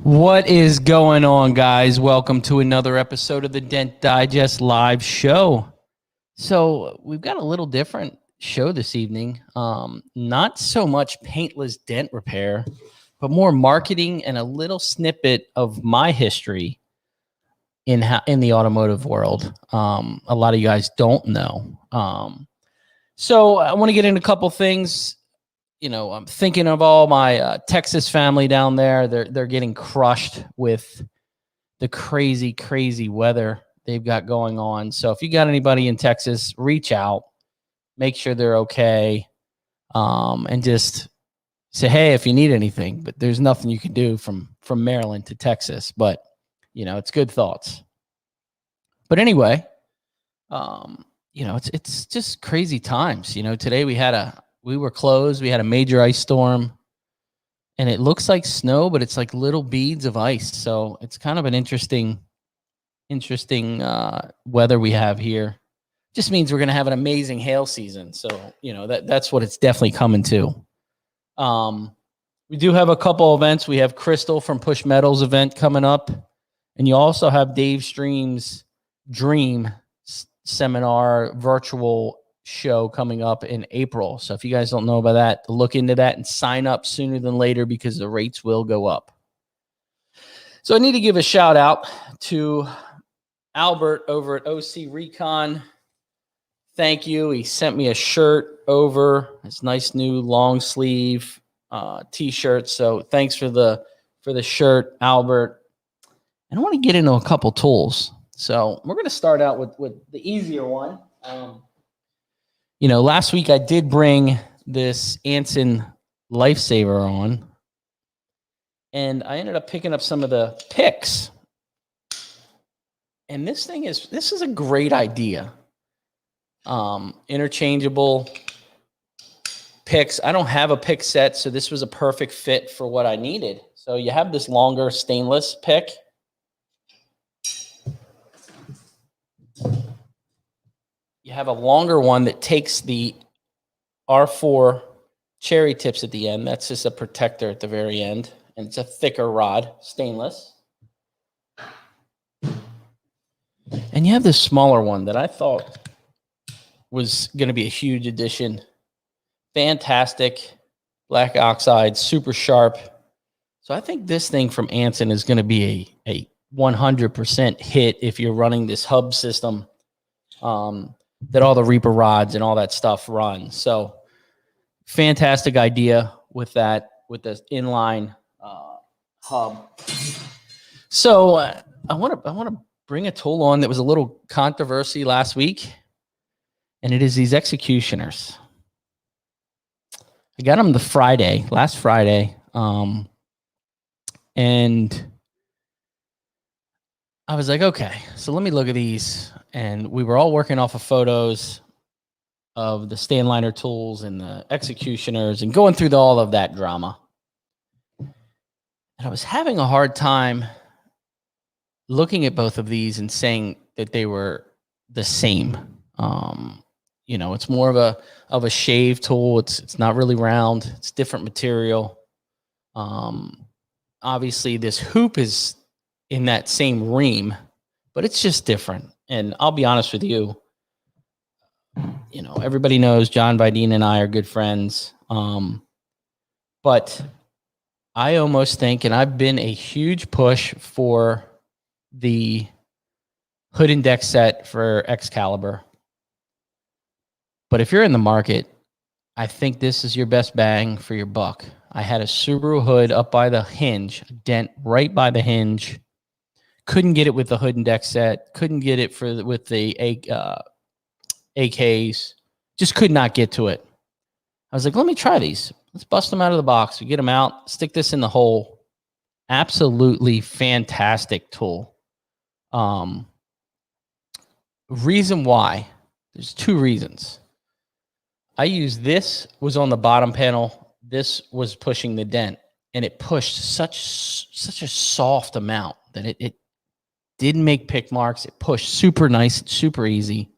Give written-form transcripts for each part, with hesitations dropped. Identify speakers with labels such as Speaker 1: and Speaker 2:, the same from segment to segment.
Speaker 1: What is going on, guys? Welcome to another episode of the Dent Digest Live Show. So we've got a little different show this evening. Not so much paintless dent repair, but more marketing and a little snippet of my history in the automotive world. A lot of you guys don't know. So I want to get into a couple things. I'm thinking of all my Texas family down there. They're getting crushed with the crazy weather they've got going on. So if you got anybody in Texas, reach out, make sure they're okay, and just say, hey, if you need anything. But there's nothing you can do from Maryland to Texas. But it's good thoughts. But anyway, it's just crazy times. Today we were closed. We had a major ice storm, and it looks like snow, but it's like little beads of ice. So it's kind of an interesting weather we have here. Just means we're going to have an amazing hail season. So, that's what it's definitely coming to. We do have a couple events. We have Crystal from Push Metals event coming up, and you also have Dave Stream's Dream seminar virtual show coming up in April. So if you guys don't know about that, look into that and sign up sooner than later because the rates will go up. So I need to give a shout out to Albert over at OC Recon. Thank you. He sent me a shirt over. It's nice new long sleeve t-shirt. So thanks for the shirt, Albert. And I want to get into a couple tools. So we're going to start out with the easier one. Last week I did bring this Anson Lifesaver on, and I ended up picking up some of the picks. And this is a great idea. Interchangeable picks. I don't have a pick set, so this was a perfect fit for what I needed. So you have this longer stainless pick. You have a longer one that takes the R4 cherry tips at the end. That's just a protector at the very end. And it's a thicker rod, stainless. And you have this smaller one that I thought was going to be a huge addition. Fantastic. Black oxide, super sharp. So I think this thing from Anson is going to be a 100% hit if you're running this hub system. That all the Reaper rods and all that stuff run. So fantastic idea with the inline hub. So I want to bring a tool on that was a little controversy last week, and it is these executioners. I got them last Friday, and I was like, okay, so let me look at these. And we were all working off of photos of the stand liner tools and the executioners and going through all of that drama. And I was having a hard time looking at both of these and saying that they were the same. It's more of a shave tool. It's not really round. It's different material. Obviously, this hoop is in that same ream, but it's just different. And I'll be honest with you, everybody knows John Vidine and I are good friends. But I almost think, and I've been a huge push for the hood and deck set for Excalibur. But if you're in the market, I think this is your best bang for your buck. I had a Subaru hood up by the hinge, a dent right by the hinge. Couldn't get it with the hood and deck set. Couldn't get it with the AKs. Just could not get to it. I was like, let me try these. Let's bust them out of the box. We get them out. Stick this in the hole. Absolutely fantastic tool. Reason why. There's two reasons. I used this was on the bottom panel. This was pushing the dent, and it pushed such a soft amount that it didn't make pick marks. It pushed super nice, super easy.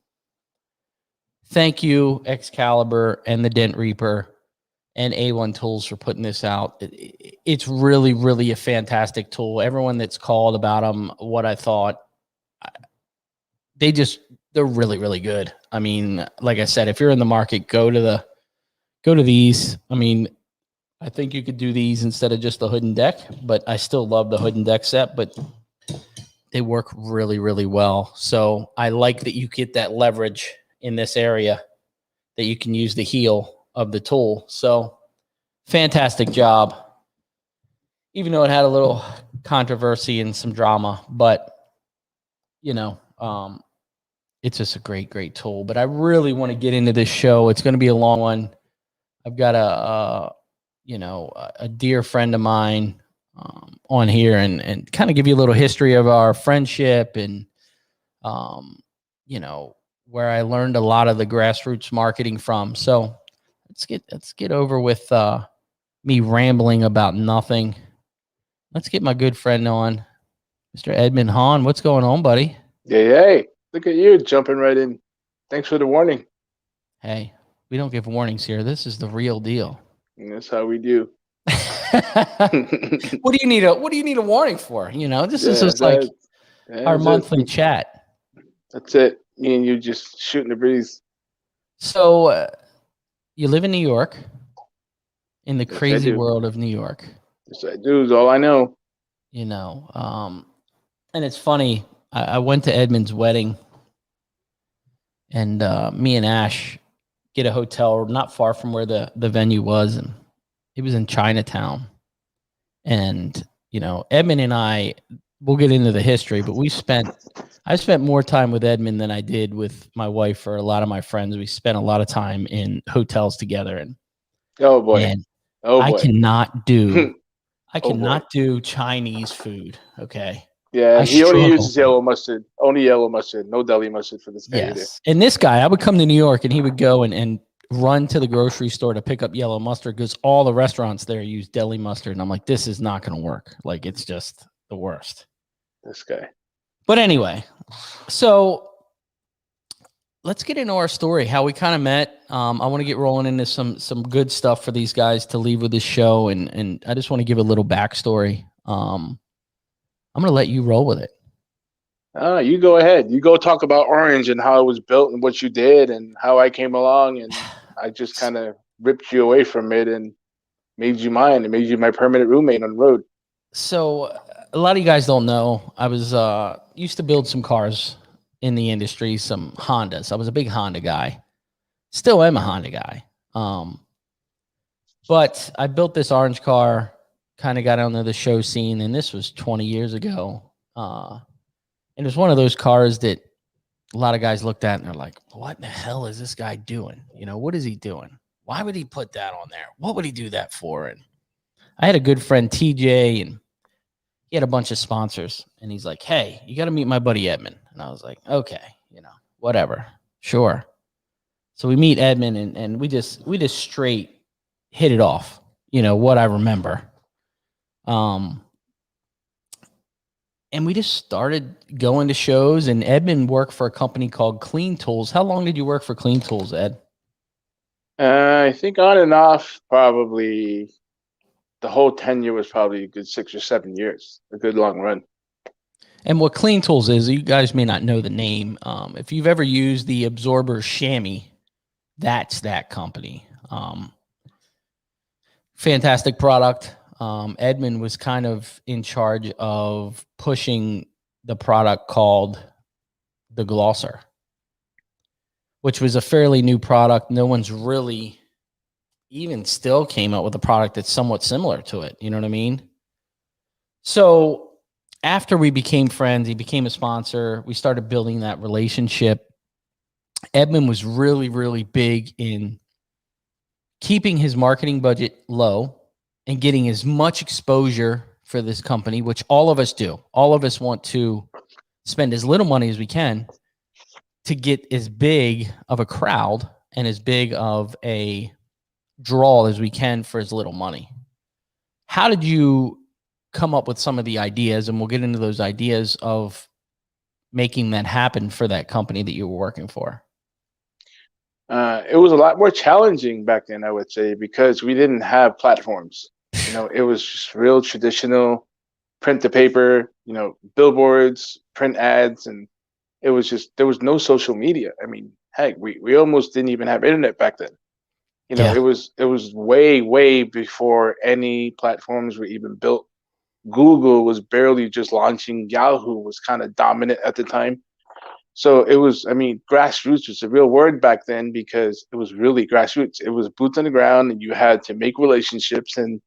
Speaker 1: Thank you, Excalibur and the Dent Reaper and A1 Tools for putting this out. it's really, really a fantastic tool. Everyone that's called about them, what I thought, they're really, really good. I mean, like I said, if you're in the market, go to these. I mean, I think you could do these instead of just the hood and deck, but I still love the hood and deck set, but they work really, really well. So I like that you get that leverage in this area, that you can use the heel of the tool. So fantastic job. Even though it had a little controversy and some drama, but it's just a great, great tool. But I really want to get into this show. It's going to be a long one. I've got a dear friend of mine on here and kind of give you a little history of our friendship and, where I learned a lot of the grassroots marketing from. So let's get over with me rambling about nothing. Let's get my good friend on, Mr. Edmund Hahn. What's going on, buddy?
Speaker 2: Hey, look at you jumping right in. Thanks for the warning.
Speaker 1: Hey, we don't give warnings here. This is the real deal.
Speaker 2: And that's how we do.
Speaker 1: What do you need a warning for? This is just like our monthly chat.
Speaker 2: That's it. Me and you just shooting the breeze.
Speaker 1: So you live in New York, in the crazy world of New York.
Speaker 2: Yes, I do. Is all I know.
Speaker 1: And it's funny. I went to Edmund's wedding, and me and Ash get a hotel not far from where the venue was, and it was in Chinatown. And Edmund and I, we'll get into the history, but I spent more time with Edmund than I did with my wife or a lot of my friends. We spent a lot of time in hotels together, and I cannot do Chinese food. Okay.
Speaker 2: Yeah, he only uses yellow mustard. Only yellow mustard. No deli mustard for this guy.
Speaker 1: Yes. And this guy, I would come to New York and he would go and run to the grocery store to pick up yellow mustard because all the restaurants there use deli mustard. And I'm like, this is not going to work. Like, it's just the worst.
Speaker 2: This guy.
Speaker 1: But anyway, so let's get into our story, how we kind of met. I want to get rolling into some good stuff for these guys to leave with this show. And I just want to give a little backstory. I'm going to let you roll with it.
Speaker 2: You go ahead. You go talk about Orange and how it was built and what you did and how I came along. And I just kind of ripped you away from it and made you mine and made you my permanent roommate on the road.
Speaker 1: So a lot of you guys don't know, I was used to build some cars in the industry, some Hondas. I was a big Honda guy. Still am a Honda guy. But I built this orange car, kind of got onto the show scene, and this was 20 years ago. And it was one of those cars that a lot of guys looked at and they're like, what in the hell is this guy doing? What is he doing? Why would he put that on there? What would he do that for? And I had a good friend, TJ, and he had a bunch of sponsors. And he's like, hey, you got to meet my buddy Edmund. And I was like, okay, whatever. Sure. So we meet Edmund and we just straight hit it off, what I remember. And we just started going to shows, and Edmund worked for a company called Clean Tools. How long did you work for Clean Tools, Ed?
Speaker 2: I think on and off, probably the whole tenure was probably a good 6 or 7 years, a good long run.
Speaker 1: And what Clean Tools is, you guys may not know the name. If you've ever used the absorber chamois, that's that company. Fantastic product. Edmund was kind of in charge of pushing the product called the Glosser, which was a fairly new product. No one's really even still came out with a product that's somewhat similar to it. You know what I mean? So after we became friends, he became a sponsor. We started building that relationship. Edmund was really, really big in keeping his marketing budget low and getting as much exposure for this company, which all of us do. All of us want to spend as little money as we can to get as big of a crowd and as big of a draw as we can for as little money. How did you come up with some of the ideas, and we'll get into those ideas of making that happen for that company that you were working for?
Speaker 2: It was a lot more challenging back then, I would say, because we didn't have platforms. It was just real traditional, print to paper, billboards, print ads, and it was just, there was no social media. I mean, heck, we almost didn't even have internet back then.
Speaker 1: Yeah.
Speaker 2: It was way, way before any platforms were even built. Google was barely just launching. Yahoo was kind of dominant at the time. So it was, I mean, grassroots was a real word back then because it was really grassroots. It was boots on the ground, and you had to make relationships, and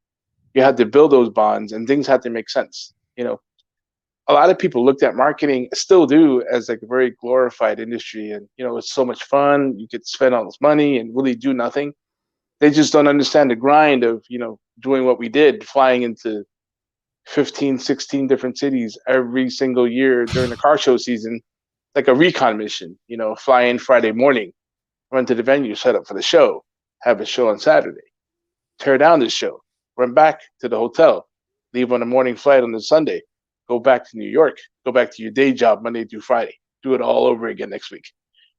Speaker 2: you had to build those bonds, and things had to make sense. A lot of people looked at marketing, still do, as like a very glorified industry. And, it's so much fun. You could spend all this money and really do nothing. They just don't understand the grind of, doing what we did, flying into 15, 16 different cities every single year during the car show season, like a recon mission, fly in Friday morning, run to the venue, set up for the show, have a show on Saturday, tear down the show, run back to the hotel, leave on a morning flight on the Sunday, go back to New York, go back to your day job Monday through Friday, do it all over again next week,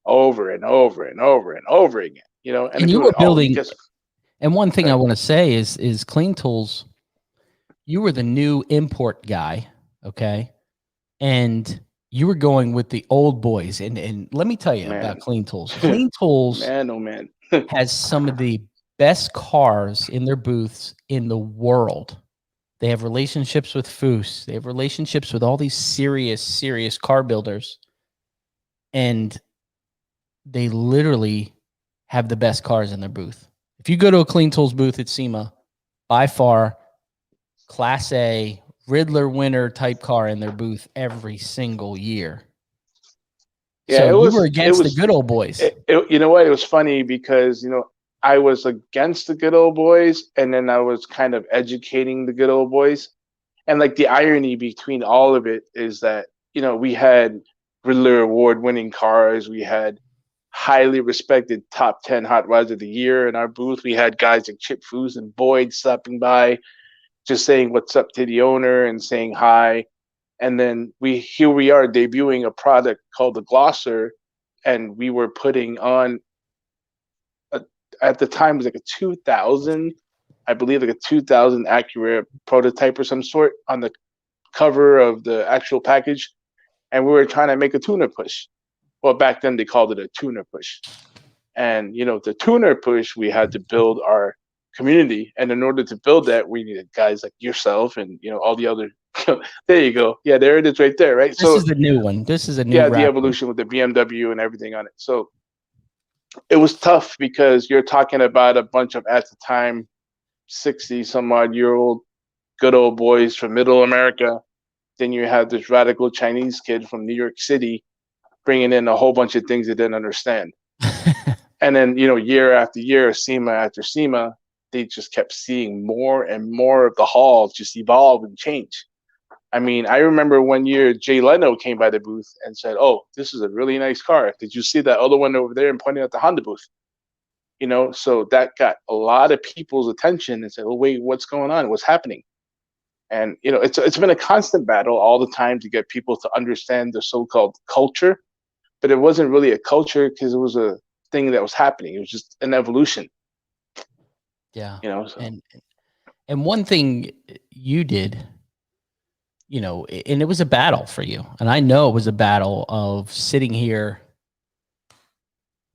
Speaker 2: over and over and over and over again, and
Speaker 1: And
Speaker 2: if
Speaker 1: you
Speaker 2: you
Speaker 1: were
Speaker 2: would,
Speaker 1: building, and one thing I want to say is Clean Tools, you were the new import guy, okay? And you were going with the old boys. And let me tell you about Clean Tools. Clean Tools
Speaker 2: man, oh man,
Speaker 1: has some of the best cars in their booths in the world. They have relationships with Foose. They have relationships with all these serious car builders. And they literally have the best cars in their booth. If you go to a Clean Tools booth at SEMA, by far, Class A, Riddler winner type car in their booth every single year.
Speaker 2: Yeah,
Speaker 1: so you were against the good old boys.
Speaker 2: You know what? It was funny because, I was against the good old boys, and then I was kind of educating the good old boys. And like the irony between all of it is that, we had Riddler award winning cars. We had highly respected top 10 hot rods of the year in our booth. We had guys like Chip Foose and Boyd stopping by, just saying what's up to the owner and saying hi. And then here we are debuting a product called the Glosser, and we were putting on at the time it was like a 2000, I believe, like a 2000 Acura prototype or some sort on the cover of the actual package, and we were trying to make a tuner push. Well, back then they called it a tuner push, and the tuner push, we had to build our community, and in order to build that, we needed guys like yourself and all the other. There you go. Yeah, there it is, right there. Right.
Speaker 1: This is the new one. This is a new.
Speaker 2: Yeah, the evolution with the BMW and everything on it. So it was tough because you're talking about a bunch of, at the time, 60 some odd year old good old boys from middle America. Then you have this radical Chinese kid from New York City bringing in a whole bunch of things they didn't understand. And then, year after year, SEMA after SEMA, they just kept seeing more and more of the hall just evolve and change. I mean, I remember one year Jay Leno came by the booth and said, "Oh, this is a really nice car. Did you see that other one over there?" And pointing at the Honda booth. So that got a lot of people's attention and said, "Oh, wait, what's going on? What's happening?" And it's been a constant battle all the time to get people to understand the so-called culture, but it wasn't really a culture because it was a thing that was happening. It was just an evolution.
Speaker 1: Yeah.
Speaker 2: So.
Speaker 1: And one thing you did, and it was a battle for you. And I know it was a battle of sitting here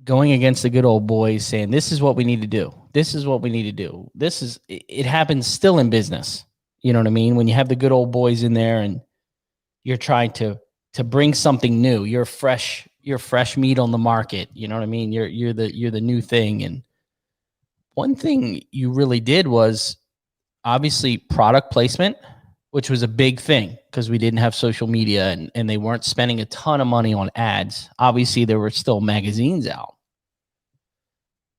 Speaker 1: going against the good old boys saying, this is what we need to do. This is what we need to do. It happens still in business. You know what I mean? When you have the good old boys in there and you're trying to bring something new, you're fresh meat on the market. You know what I mean? You're the new thing. And one thing you really did was obviously product placement, which was a big thing because we didn't have social media and they weren't spending a ton of money on ads. Obviously, there were still magazines out.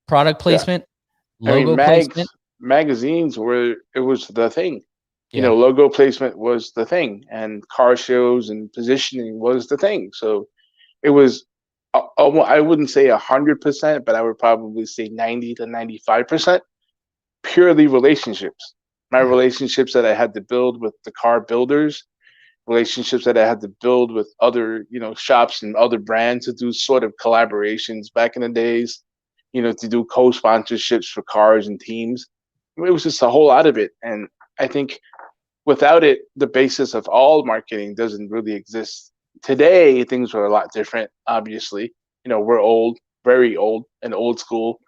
Speaker 1: Product placement, logo placement.
Speaker 2: Magazines it was the thing. Yeah. Logo placement was the thing, and car shows and positioning was the thing. So it was, I wouldn't say 100%, but I would probably say 90 to 95% purely relationships. My relationships that I had to build with the car builders, relationships that I had to build with other, shops and other brands to do sort of collaborations back in the days, to do co-sponsorships for cars and teams. It was just a whole lot of it. And I think without it, the basis of all marketing doesn't really exist. Today, things are a lot different, obviously. We're old, very old, and old school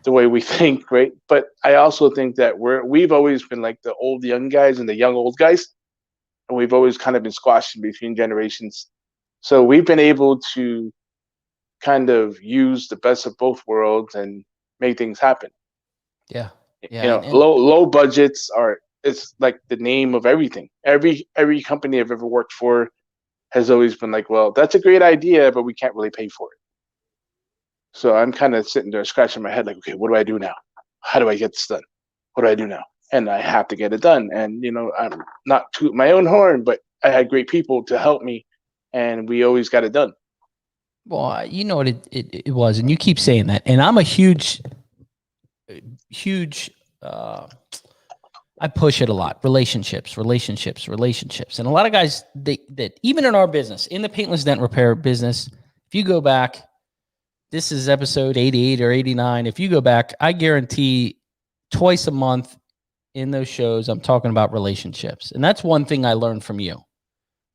Speaker 2: the way we think, right? But I also think that we've always been like the old young guys and the young old guys, and we've always kind of been squashed in between generations. So we've been able to kind of use the best of both worlds and make things happen.
Speaker 1: Yeah. Yeah.
Speaker 2: Low budgets it's like the name of everything. Every company I've ever worked for has always been like, well, that's a great idea, but we can't really pay for it. So I'm kind of sitting there scratching my head like, okay, what do I do now? How do I get this done? What do I do now? And I have to get it done. And, I'm not to my own horn, but I had great people to help me, and we always got it done.
Speaker 1: Well, you know what it was, and you keep saying that. And I'm a huge, I push it a lot. Relationships. And a lot of guys, that even in our business, in the paintless dent repair business, if you go back, this is episode 88 or 89. If you go back, I guarantee twice a month in those shows, I'm talking about relationships. And that's one thing I learned from you,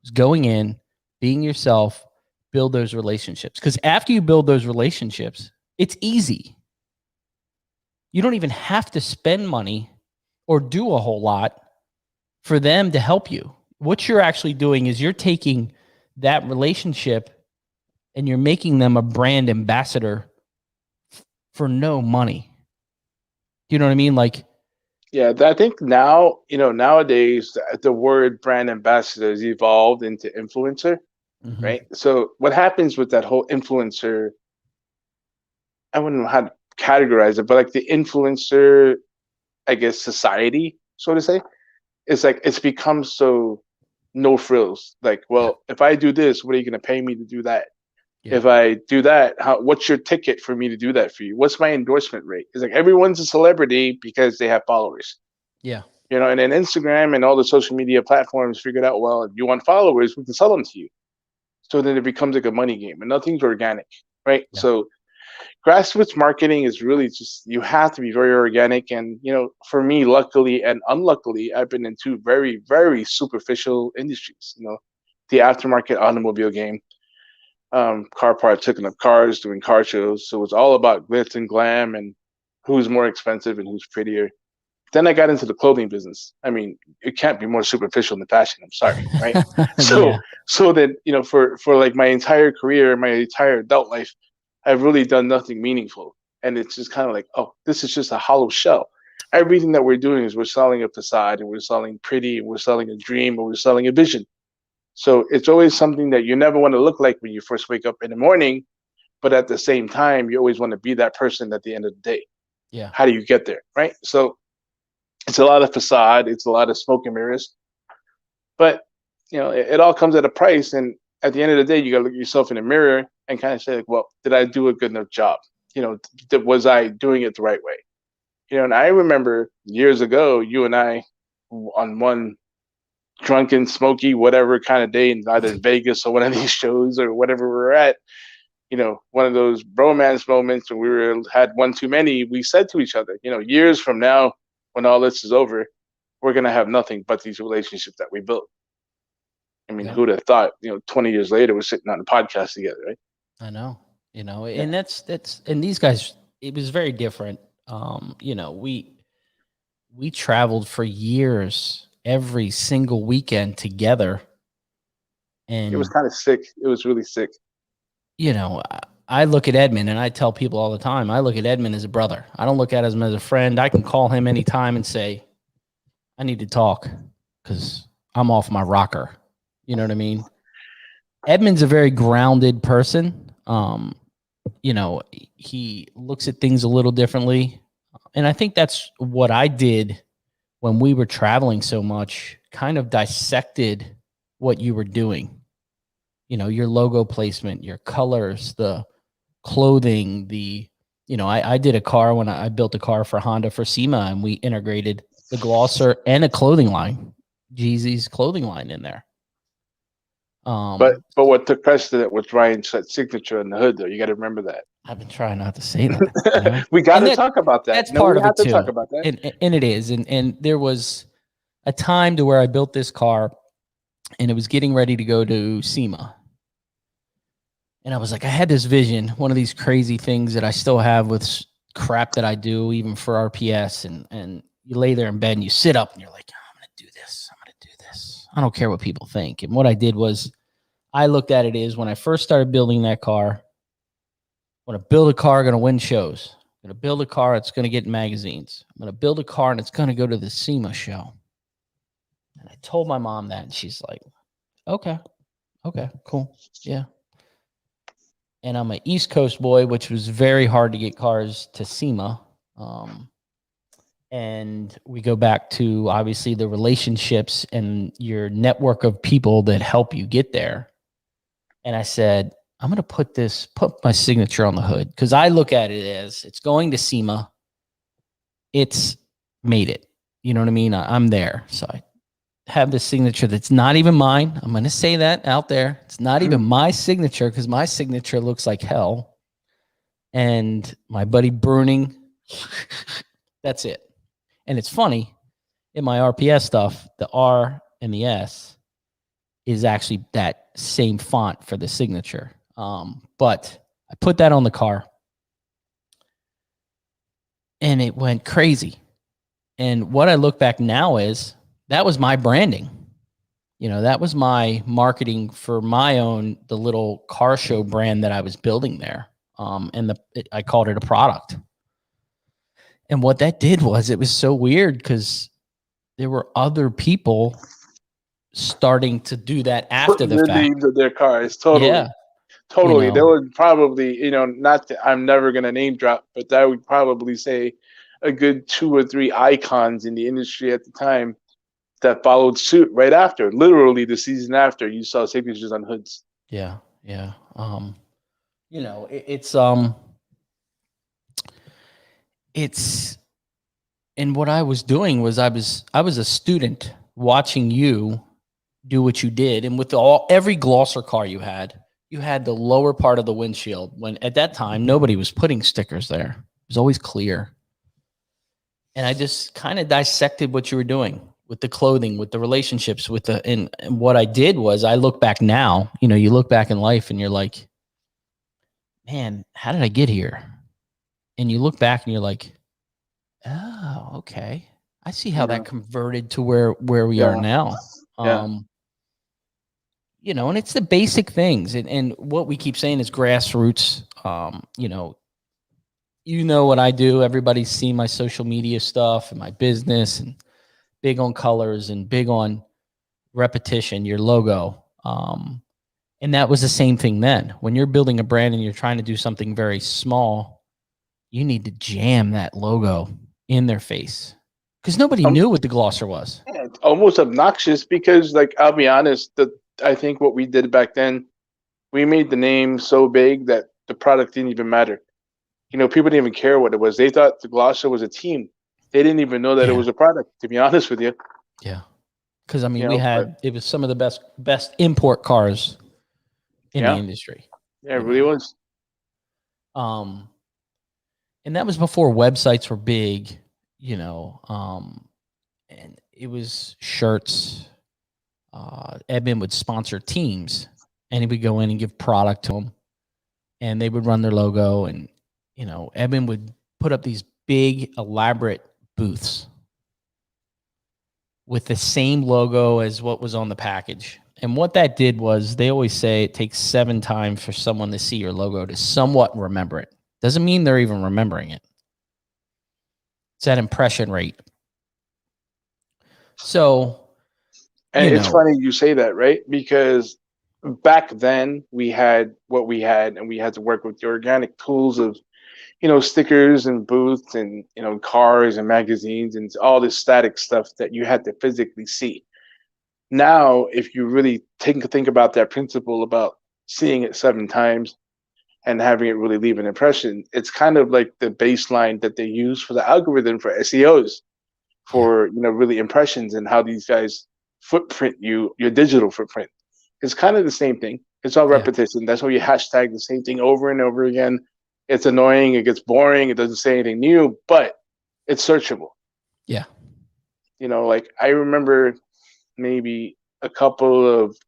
Speaker 1: is going in, being yourself, build those relationships. Because after you build those relationships, it's easy. You don't even have to spend money or do a whole lot for them to help you. What you're actually doing is you're taking that relationship and you're making them a brand ambassador for no money. You know what I mean? Like,
Speaker 2: yeah, I think now, nowadays the word brand ambassador has evolved into influencer, right? So what happens with that whole influencer, I wouldn't know how to categorize it, but like the influencer, I guess, society, so to say, it's like it's become so no frills. Like, well, if I do this, what are you going to pay me to do that? Yeah. If I do that, what's your ticket for me to do that for you? What's my endorsement rate? It's like everyone's a celebrity because they have followers.
Speaker 1: Yeah.
Speaker 2: And then Instagram and all the social media platforms figured out, well, if you want followers, we can sell them to you. So then it becomes like a money game, and nothing's organic, right? Yeah. So grassroots marketing is really just, you have to be very organic. And, for me, luckily and unluckily, I've been in two very, very superficial industries, the aftermarket automobile game, car parts, hooking up cars, doing car shows. So it's all about glitz and glam and who's more expensive and who's prettier. Then I got into the clothing business. I mean, it can't be more superficial than fashion. I'm sorry, right? So then, for like my entire career, my entire adult life, I've really done nothing meaningful. And it's just kind of like, oh, this is just a hollow shell. Everything that we're doing is we're selling a facade, and we're selling pretty, and we're selling a dream, and we're selling a vision. So it's always something that you never want to look like when you first wake up in the morning, but at the same time, you always want to be that person at the end of the day.
Speaker 1: Yeah.
Speaker 2: How do you get there, right? So it's a lot of facade, it's a lot of smoke and mirrors, but it all comes at a price. And at the end of the day, you got to look at yourself in the mirror and kind of say, like, well, did I do a good enough job? Was I doing it the right way? And I remember years ago, you and I on one drunken, smoky, whatever kind of day in either Vegas or one of these shows or whatever we're at, one of those bromance moments when we had one too many, we said to each other, years from now, when all this is over, we're going to have nothing but these relationships that we built. I mean, who'd have thought, 20 years later, we're sitting on a podcast together, right?
Speaker 1: I know, and that's, and these guys, it was very different. We traveled for years, every single weekend together. And
Speaker 2: it was kind of sick. It was really sick.
Speaker 1: I look at Edmund, and I tell people all the time, I look at Edmund as a brother. I don't look at him as a friend. I can call him anytime and say, I need to talk because I'm off my rocker. You know what I mean? Edmund's a very grounded person. He looks at things a little differently. And I think that's what I did when we were traveling so much, kind of dissected what you were doing. Your logo placement, your colors, the clothing, I did a car when I built a car for Honda for SEMA, and we integrated the glosser and a clothing line, Jeezy's clothing line in there.
Speaker 2: But what took precedent was Ryan's signature on the hood, though. You got to remember that.
Speaker 1: I've been trying not to say that.
Speaker 2: We got to talk about that.
Speaker 1: That's part of it too.
Speaker 2: Talk about that.
Speaker 1: And it is. And there was, a time to where I built this car and it was getting ready to go to SEMA. And I was like, I had this vision, one of these crazy things that I still have with crap that I do, even for RPS. And you lay there in bed and you sit up and you're like, oh, I'm going to do this. I'm going to do this. I don't care what people think. And what I did was I looked at it as when I first started building that car, I'm going to build a car, going to win shows. I'm going to build a car, it's going to get in magazines. I'm going to build a car and it's going to go to the SEMA show. And I told my mom that, and she's like, okay, cool. Yeah. And I'm an East Coast boy, which was very hard to get cars to SEMA. And we go back to obviously the relationships and your network of people that help you get there. And I said, I'm going to put my signature on the hood, because I look at it as it's going to SEMA. It's made it. You know what I mean? I'm there. So I have this signature that's not even mine. I'm going to say that out there. It's not even my signature, because my signature looks like hell. And my buddy Burnie, that's it. And it's funny, in my RPS stuff, the R and the S is actually that same font for the signature. But I put that on the car and it went crazy. And what I look back now is that was my branding. You know, that was my marketing for my own, the little car show brand that I was building there. I called it a product. And what that did was, it was so weird because there were other people starting to do that after the fact.
Speaker 2: Names of their cars, totally.
Speaker 1: Yeah.
Speaker 2: Totally.
Speaker 1: You know,
Speaker 2: There would probably, not that I'm never going to name drop, but that would probably say a good 2 or 3 icons in the industry at the time that followed suit right after. Literally the season after, you saw signatures on hoods.
Speaker 1: Yeah. Yeah. It's and what I was doing was I was a student watching you do what you did. And with every glosser car you had the lower part of the windshield, when at that time, nobody was putting stickers there. It was always clear. And I just kind of dissected what you were doing with the clothing, with the relationships, and what I did was, I look back now, you look back in life and you're like, man, how did I get here? And you look back and you're like, oh, okay. I see how that converted to where we are now. And it's the basic things. And what we keep saying is grassroots. What I do. Everybody's seen my social media stuff and my business, and big on colors and big on repetition, your logo. And that was the same thing then. When you're building a brand and you're trying to do something very small, you need to jam that logo in their face, because nobody knew what the glosser was.
Speaker 2: It's almost obnoxious because, I'll be honest, I think what we did back then, we made the name so big that the product didn't even matter. People didn't even care what it was. They thought the glosser was a team. They didn't even know that it was a product, to be honest with you.
Speaker 1: Yeah. Because, it was some of the best import cars in the industry.
Speaker 2: Yeah, it really was.
Speaker 1: And that was before websites were big, and it was shirts. Edmund would sponsor teams, and he would go in and give product to them, and they would run their logo. And, Edmund would put up these big, elaborate booths with the same logo as what was on the package. And what that did was, they always say it takes 7 times for someone to see your logo to somewhat remember it. Doesn't mean they're even remembering it. It's that impression rate. So,
Speaker 2: and it's funny you say that, right? Because back then we had what we had, and we had to work with the organic tools of, stickers and booths and, cars and magazines and all this static stuff that you had to physically see. Now, if you really think about that principle about seeing it 7 times and having it really leave an impression, it's kind of like the baseline that they use for the algorithm for SEOs, for, really impressions, and how these guys footprint your digital footprint. It's kind of the same thing. It's all repetition. That's why you hashtag the same thing over and over again. It's annoying. It gets boring. It doesn't say anything new, but it's searchable.
Speaker 1: Yeah.
Speaker 2: Like I remember maybe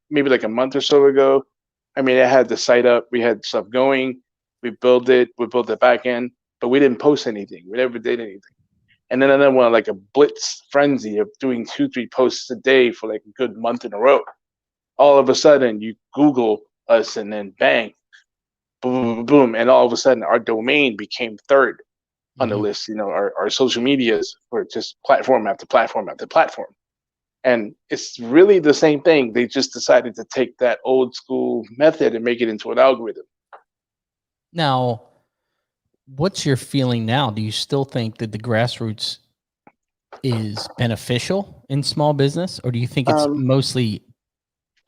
Speaker 2: maybe like a month or so ago. I mean, I had the site up, we had stuff going, we built the back end, but we didn't post anything. We never did anything. And then another one, like a blitz frenzy of doing 2, 3 posts a day for like a good month in a row. All of a sudden, you Google us, and then bang, boom, boom, boom, and all of a sudden, our domain became third on the list. Our social medias were just platform after platform after platform. And it's really the same thing. They just decided to take that old school method and make it into an algorithm.
Speaker 1: Now, what's your feeling now? Do you still think that the grassroots is beneficial in small business, or do you think it's mostly,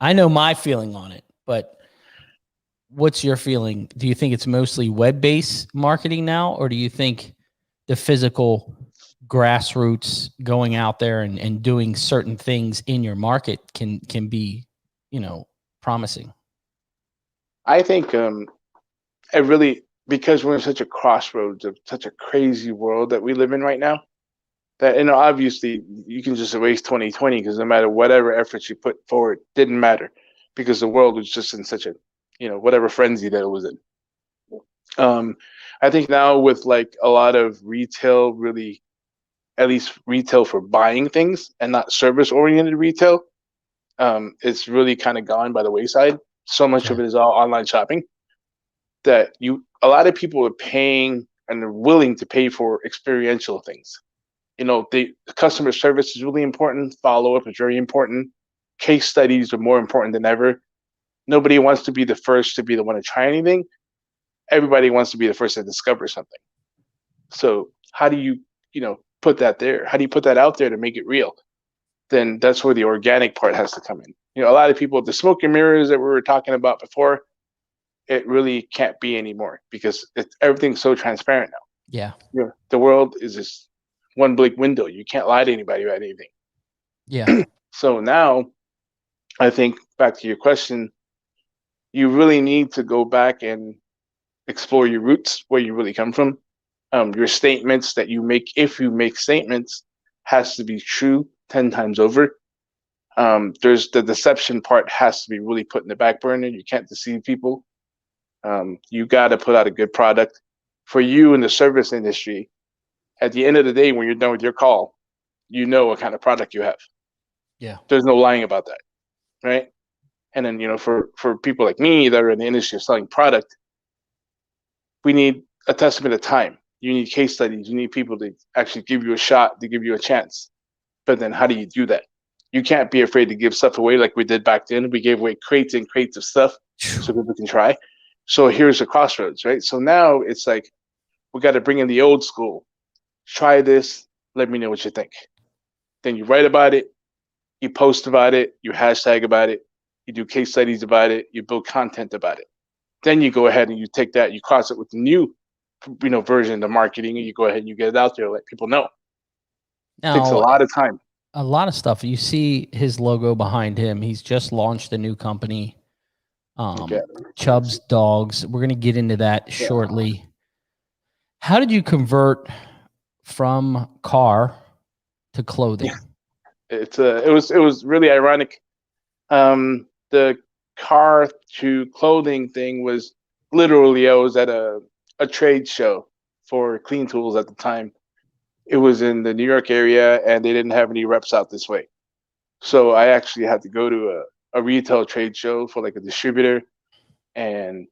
Speaker 1: I know my feeling on it, but what's your feeling? Do you think it's mostly web-based marketing now, or do you think the physical grassroots going out there and doing certain things in your market can be, promising?
Speaker 2: I think it really, because we're in such a crossroads of such a crazy world that we live in right now, that obviously you can just erase 2020, because no matter whatever efforts you put forward, didn't matter, because the world was just in such a whatever frenzy that it was in. I think now with like a lot of retail, really, at least retail for buying things and not service oriented retail, it's really kind of gone by the wayside. So much of it is all online shopping that a lot of people are paying and are willing to pay for experiential things. The customer service is really important. Follow up is very important. Case studies are more important than ever. Nobody wants to be the first to be the one to try anything. Everybody wants to be the first to discover something. So how do you, put that there? How do you put that out there to make it real? Then that's where the organic part has to come in. A lot of people, the smoke and mirrors that we were talking about before, it really can't be anymore, because everything's so transparent now.
Speaker 1: Yeah.
Speaker 2: The world is this one big window. You can't lie to anybody about anything.
Speaker 1: Yeah.
Speaker 2: So now, I think, back to your question, you really need to go back and explore your roots, where you really come from. Your statements that you make, if you make statements, has to be true 10 times over. There's the deception part has to be really put in the back burner. You can't deceive people. You got to put out a good product. For you in the service industry, at the end of the day, when you're done with your call, you know what kind of product you have.
Speaker 1: Yeah.
Speaker 2: There's no lying about that, right? And then, for people like me that are in the industry of selling product, we need a testament of time. You need case studies. You need people to actually give you a shot, to give you a chance. But then how do you do that? You can't be afraid to give stuff away like we did back then. We gave away crates and crates of stuff so people can try. So here's the crossroads, right? So now it's like, we got to bring in the old school. Try this. Let me know what you think. Then you write about it. You post about it. You hashtag about it. You do case studies about it. You build content about it. Then you go ahead and you take that, you cross it with the new, version of marketing, and you go ahead and you get it out there, let people know.
Speaker 1: Now,
Speaker 2: Takes a lot of time.
Speaker 1: A lot of stuff. You see his logo behind him. He's just launched a new company, Chubb's Dogs. We're going to get into that shortly. How did you convert from car to clothing?
Speaker 2: It was really ironic. The car to clothing thing was literally, I was at a trade show for clean tools at the time. It was in the New York area, and they didn't have any reps out this way. So I actually had to go to a retail trade show for like a distributor, and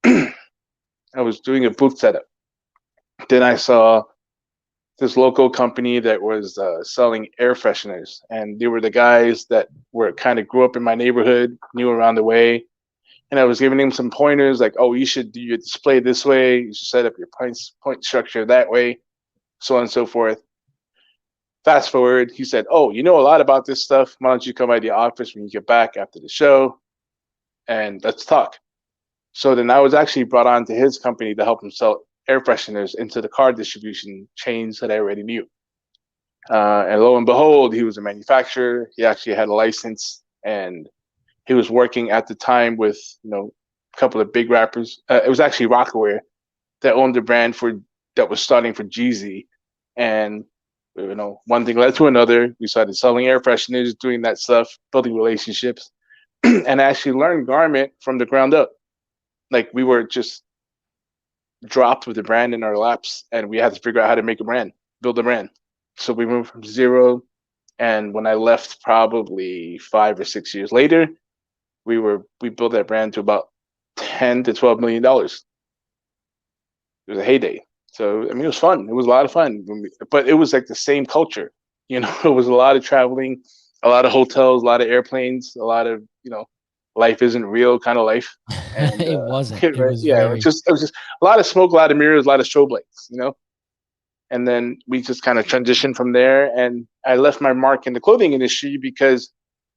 Speaker 2: I was doing a booth setup. Then I saw this local company that was selling air fresheners, and they were the guys that were kind of grew up in my neighborhood, knew around the way. And I was giving him some pointers like, oh, you should do your display this way. You should set up your point structure that way, so on and so forth. Fast forward, he said, oh, you know a lot about this stuff. Why don't you come by the office when you get back after the show, and let's talk. So then I was actually brought on to his company to help him sell air fresheners into the car distribution chains that I already knew. And lo and behold, he was a manufacturer. He actually had a license, and he was working at the time with, a couple of big rappers. It was actually Rockaware that owned the brand that was starting for Jeezy. And one thing led to another. We started selling air fresheners, doing that stuff, building relationships, and I actually learned garment from the ground up. Like we were just dropped with the brand in our laps, and we had to figure out how to make a brand, build a brand. So we moved from zero. And when I left, probably 5 or 6 years later, we built that brand to about $10 to $12 million. It was a heyday. So I mean, it was fun. It was a lot of fun, but it was like the same culture. It was a lot of traveling, a lot of hotels, a lot of airplanes, a lot of life isn't real kind of life. And
Speaker 1: It wasn't.
Speaker 2: right?
Speaker 1: It was
Speaker 2: It was just a lot of smoke, a lot of mirrors, a lot of strobe lights. And then we just kind of transitioned from there. And I left my mark in the clothing industry because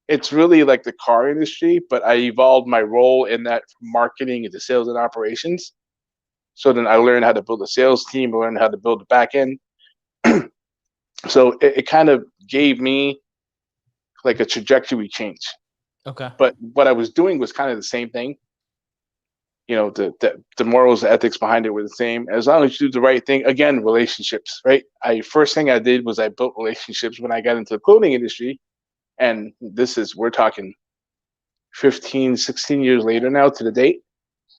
Speaker 2: it's really like the car industry, but I evolved my role in that from marketing into sales and operations. So then I learned how to build a sales team, I learned how to build the back end. So it kind of gave me like a trajectory change.
Speaker 1: Okay.
Speaker 2: But what I was doing was kind of the same thing. The morals, the ethics behind it were the same. As long as you do the right thing, again, relationships, right? First thing I did was I built relationships when I got into the clothing industry. And we're talking 15, 16 years later now to the date.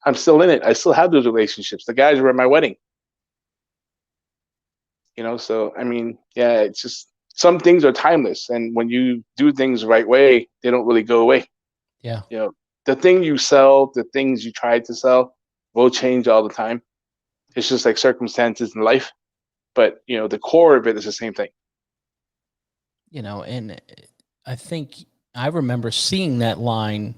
Speaker 2: I'm still in it. I still have those relationships. The guys were at my wedding. So I mean, yeah, it's just some things are timeless. And when you do things the right way, they don't really go away.
Speaker 1: Yeah.
Speaker 2: The thing you sell, the things you try to sell will change all the time. It's just like circumstances in life. But, the core of it is the same thing.
Speaker 1: And I think I remember seeing that line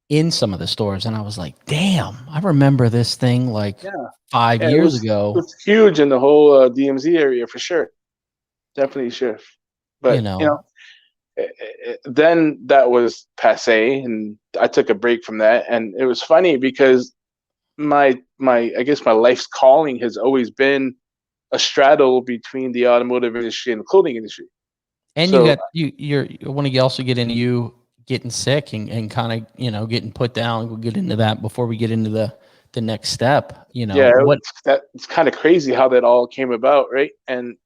Speaker 1: in some of the stores, and I was like, damn, I remember this thing like 5 years ago.
Speaker 2: It was huge in the whole DMZ area for sure. Definitely sure. But, then that was passe, and I took a break from that. And it was funny because I guess my life's calling has always been a straddle between the automotive industry and the clothing industry.
Speaker 1: And so, I want to also get into you getting sick and kind of, getting put down. We'll get into that before we get into the next step.
Speaker 2: It's kind of crazy how that all came about, right? And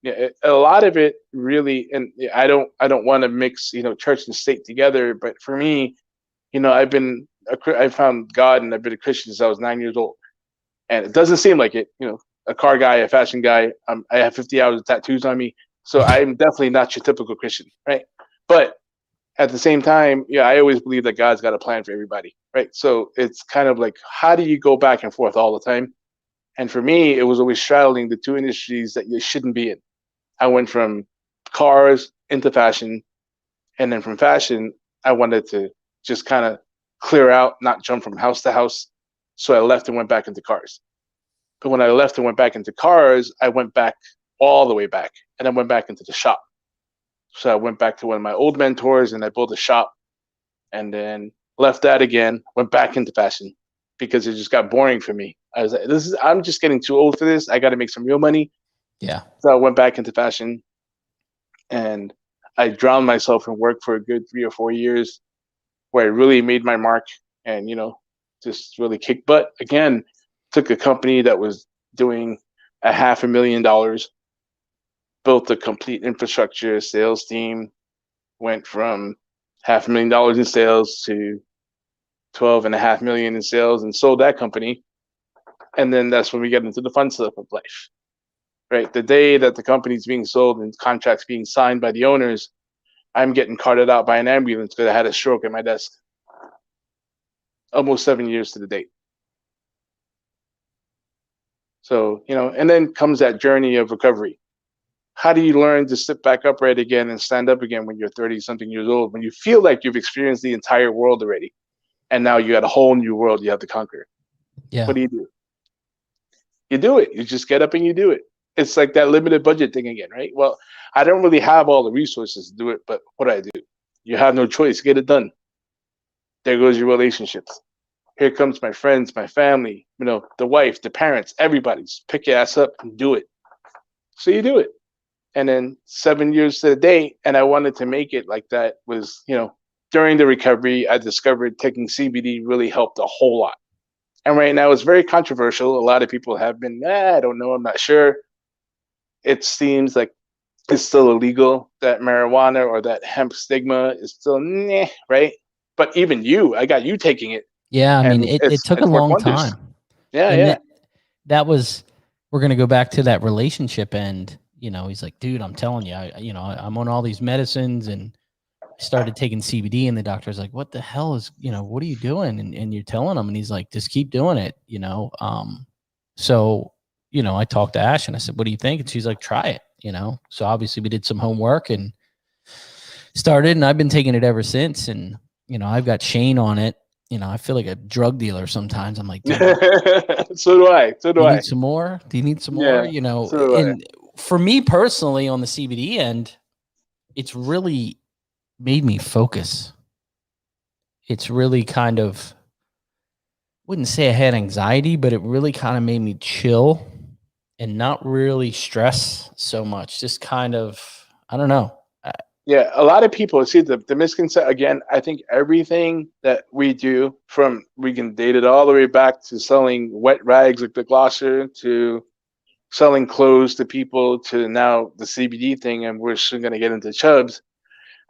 Speaker 2: a lot of it really, and I don't want to mix, church and state together, but for me, I found God and I've been a Christian since I was 9 years old, and it doesn't seem like it. A car guy, a fashion guy. I have 50 hours of tattoos on me, so I'm definitely not your typical Christian, right? But at the same time, I always believe that God's got a plan for everybody, right? So it's kind of like, how do you go back and forth all the time? And for me, it was always straddling the two industries that you shouldn't be in. I went from cars into fashion, and then from fashion, I wanted to just kind of clear out, not jump from house to house. So I left and went back into cars. But when I left and went back into cars, I went back all the way back, and I went back into the shop. So I went back to one of my old mentors and I built a shop, and then left that again, went back into fashion because it just got boring for me. I was like, I'm just getting too old for this. I got to make some real money.
Speaker 1: Yeah.
Speaker 2: So I went back into fashion, and I drowned myself in work for a good 3 or 4 years where I really made my mark and, just really kicked butt. Again, took a company that was doing $500,000, built a complete infrastructure, sales team, went from $500,000 in sales to 12.5 million in sales, and sold that company. And then that's when we get into the fun stuff of life, right? The day that the company's being sold and contracts being signed by the owners, I'm getting carted out by an ambulance because I had a stroke at my desk. Almost 7 years to the date. So, and then comes that journey of recovery. How do you learn to sit back upright again and stand up again when you're 30-something years old, when you feel like you've experienced the entire world already, and now you got a whole new world you have to conquer?
Speaker 1: Yeah.
Speaker 2: What do? You do it. You just get up and you do it. It's like that limited budget thing again, right? Well, I don't really have all the resources to do it, but what do? You have no choice. Get it done. There goes your relationships. Here comes my friends, my family, the wife, the parents, everybody's pick your ass up and do it. So you do it. And then 7 years to the date, and I wanted to make it like that was, during the recovery, I discovered taking CBD really helped a whole lot. And right now it's very controversial. A lot of people have been, I don't know, I'm not sure. It seems like is still illegal, that marijuana or that hemp stigma is still right? But even I got you taking it,
Speaker 1: Yeah, I mean,
Speaker 2: and
Speaker 1: it took a
Speaker 2: it's worked
Speaker 1: long
Speaker 2: wonders.
Speaker 1: time.
Speaker 2: Yeah,
Speaker 1: And
Speaker 2: yeah.
Speaker 1: that was, we're going to go back to that relationship end. You know, he's like, dude, I'm telling you, I'm on all these medicines, and I started taking CBD, and the doctor's like, what the hell is, what are you doing? And you're telling him, and he's like, just keep doing it, So, I talked to Ash and I said, what do you think? And she's like, try it, So obviously we did some homework and started, and I've been taking it ever since. And, I've got Shane on it. I feel like a drug dealer sometimes. I'm like, dude,
Speaker 2: So do I. So
Speaker 1: do
Speaker 2: do
Speaker 1: you
Speaker 2: I.
Speaker 1: need some more? Do you need some more?
Speaker 2: Yeah. So do I.
Speaker 1: And for me personally, on the CBD end, it's really made me focus. It's really kind of, wouldn't say I had anxiety, but it really kind of made me chill and not really stress so much. Just kind of, I don't know.
Speaker 2: Yeah, a lot of people see the misconception. Again, I think everything that we do, from we can date it all the way back to selling wet rags like the glosser, to selling clothes to people, to now the CBD thing, and we're soon going to get into Chubbs.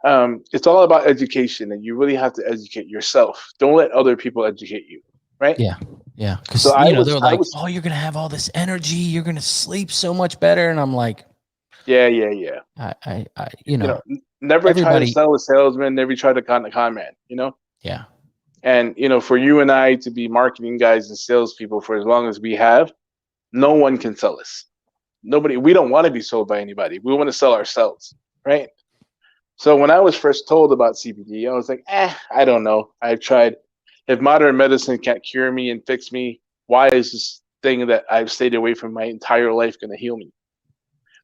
Speaker 2: It's all about education, and you really have to educate yourself. Don't let other people educate you, right?
Speaker 1: Yeah. Yeah.
Speaker 2: So
Speaker 1: Because, they're
Speaker 2: I
Speaker 1: like,
Speaker 2: was,
Speaker 1: oh, you're going to have all this energy. You're going to sleep so much better. And I'm like,
Speaker 2: yeah, yeah, yeah. Never try to
Speaker 1: everybody.
Speaker 2: sell a salesman. Never try to con man.
Speaker 1: Yeah.
Speaker 2: And for you and I to be marketing guys and salespeople for as long as we have, no one can sell us. Nobody. We don't want to be sold by anybody. We want to sell ourselves, right? So when I was first told about CBD, I was like, I don't know. I've tried. If modern medicine can't cure me and fix me, why is this thing that I've stayed away from my entire life going to heal me?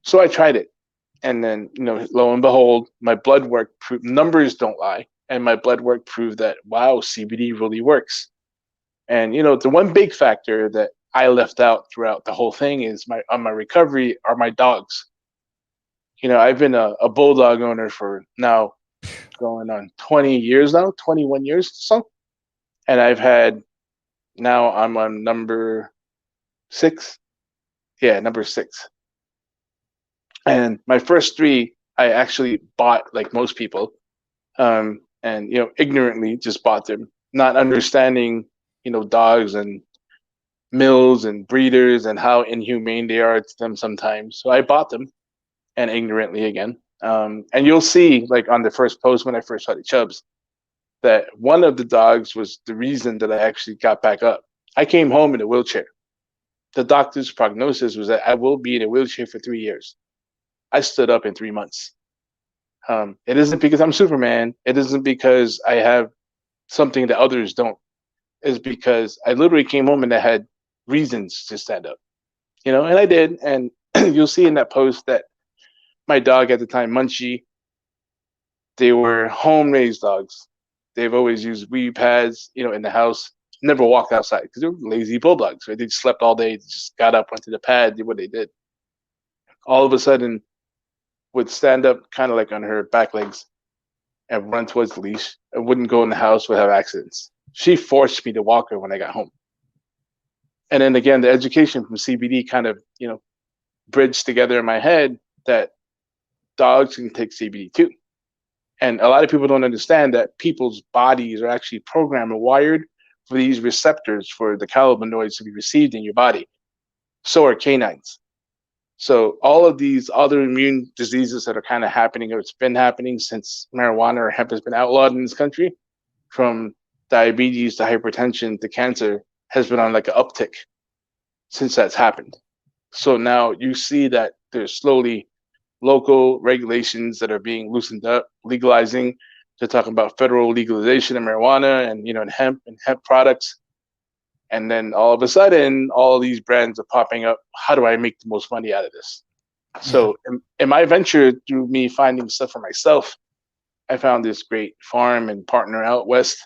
Speaker 2: So I tried it. And then, lo and behold, my blood work proved, numbers don't lie. And my blood work proved that, wow, CBD really works. And, the one big factor that I left out throughout the whole thing is on my recovery are my dogs. I've been a bulldog owner for now going on 20 years now, 21 years or so. And now I'm on number 6. Yeah, number 6. And my first 3, I actually bought like most people. And ignorantly just bought them, not understanding dogs and mills and breeders and how inhumane they are to them sometimes. So I bought them, and ignorantly again. And you'll see, like on the first post when I first started Chubbs, that one of the dogs was the reason that I actually got back up. I came home in a wheelchair. The doctor's prognosis was that I will be in a wheelchair for 3 years. I stood up in 3 months. It isn't because I'm Superman. It isn't because I have something that others don't. It's because I literally came home and I had reasons to stand up, and I did. And you'll see in that post that my dog at the time, Munchie, they were home raised dogs. They've always used wee pads, in the house, never walked outside because they were lazy bulldogs, right? They just slept all day, just got up, went to the pad, did what they did. All of a sudden, would stand up kind of like on her back legs and run towards the leash. I wouldn't go in the house, would have accidents. She forced me to walk her when I got home. And then again, the education from CBD kind of, bridged together in my head that dogs can take CBD too. And a lot of people don't understand that people's bodies are actually programmed and wired for these receptors for the cannabinoids to be received in your body. So are canines. So all of these other immune diseases that are kind of happening, or it's been happening since marijuana or hemp has been outlawed in this country, from diabetes to hypertension to cancer, has been on like an uptick since that's happened. So now you see that there's slowly local regulations that are being loosened up, legalizing. They're talking about federal legalization of marijuana and and hemp products. And then all of a sudden, all of these brands are popping up. How do I make the most money out of this? Yeah. So in my venture, through me finding stuff for myself, I found this great farm and partner out west.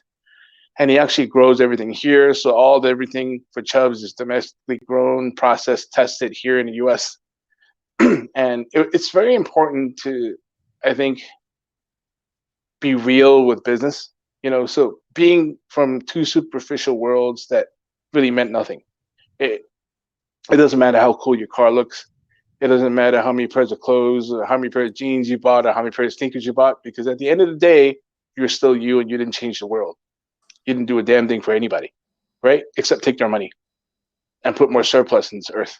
Speaker 2: And he actually grows everything here. So everything for Chubbs is domestically grown, processed, tested here in the US. And it's very important to, I think, be real with business. So being from 2 superficial worlds that really meant nothing. It doesn't matter how cool your car looks. It doesn't matter how many pairs of clothes or how many pairs of jeans you bought or how many pairs of sneakers you bought, because at the end of the day, you're still you and you didn't change the world. You didn't do a damn thing for anybody, right? Except take their money and put more surplus in this earth.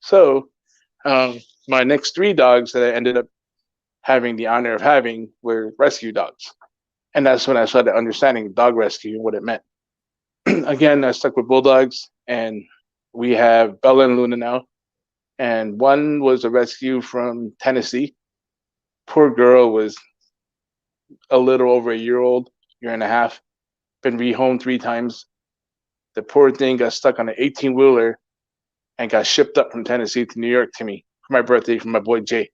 Speaker 2: So my next 3 dogs that I ended up having the honor of having were rescue dogs. And that's when I started understanding dog rescue and what it meant. Again, I stuck with bulldogs, and we have Bella and Luna now. And one was a rescue from Tennessee. Poor girl was a little over a year old, year and a half, been rehomed 3 times. The poor thing got stuck on an 18-wheeler and got shipped up from Tennessee to New York to me for my birthday from my boy Jay.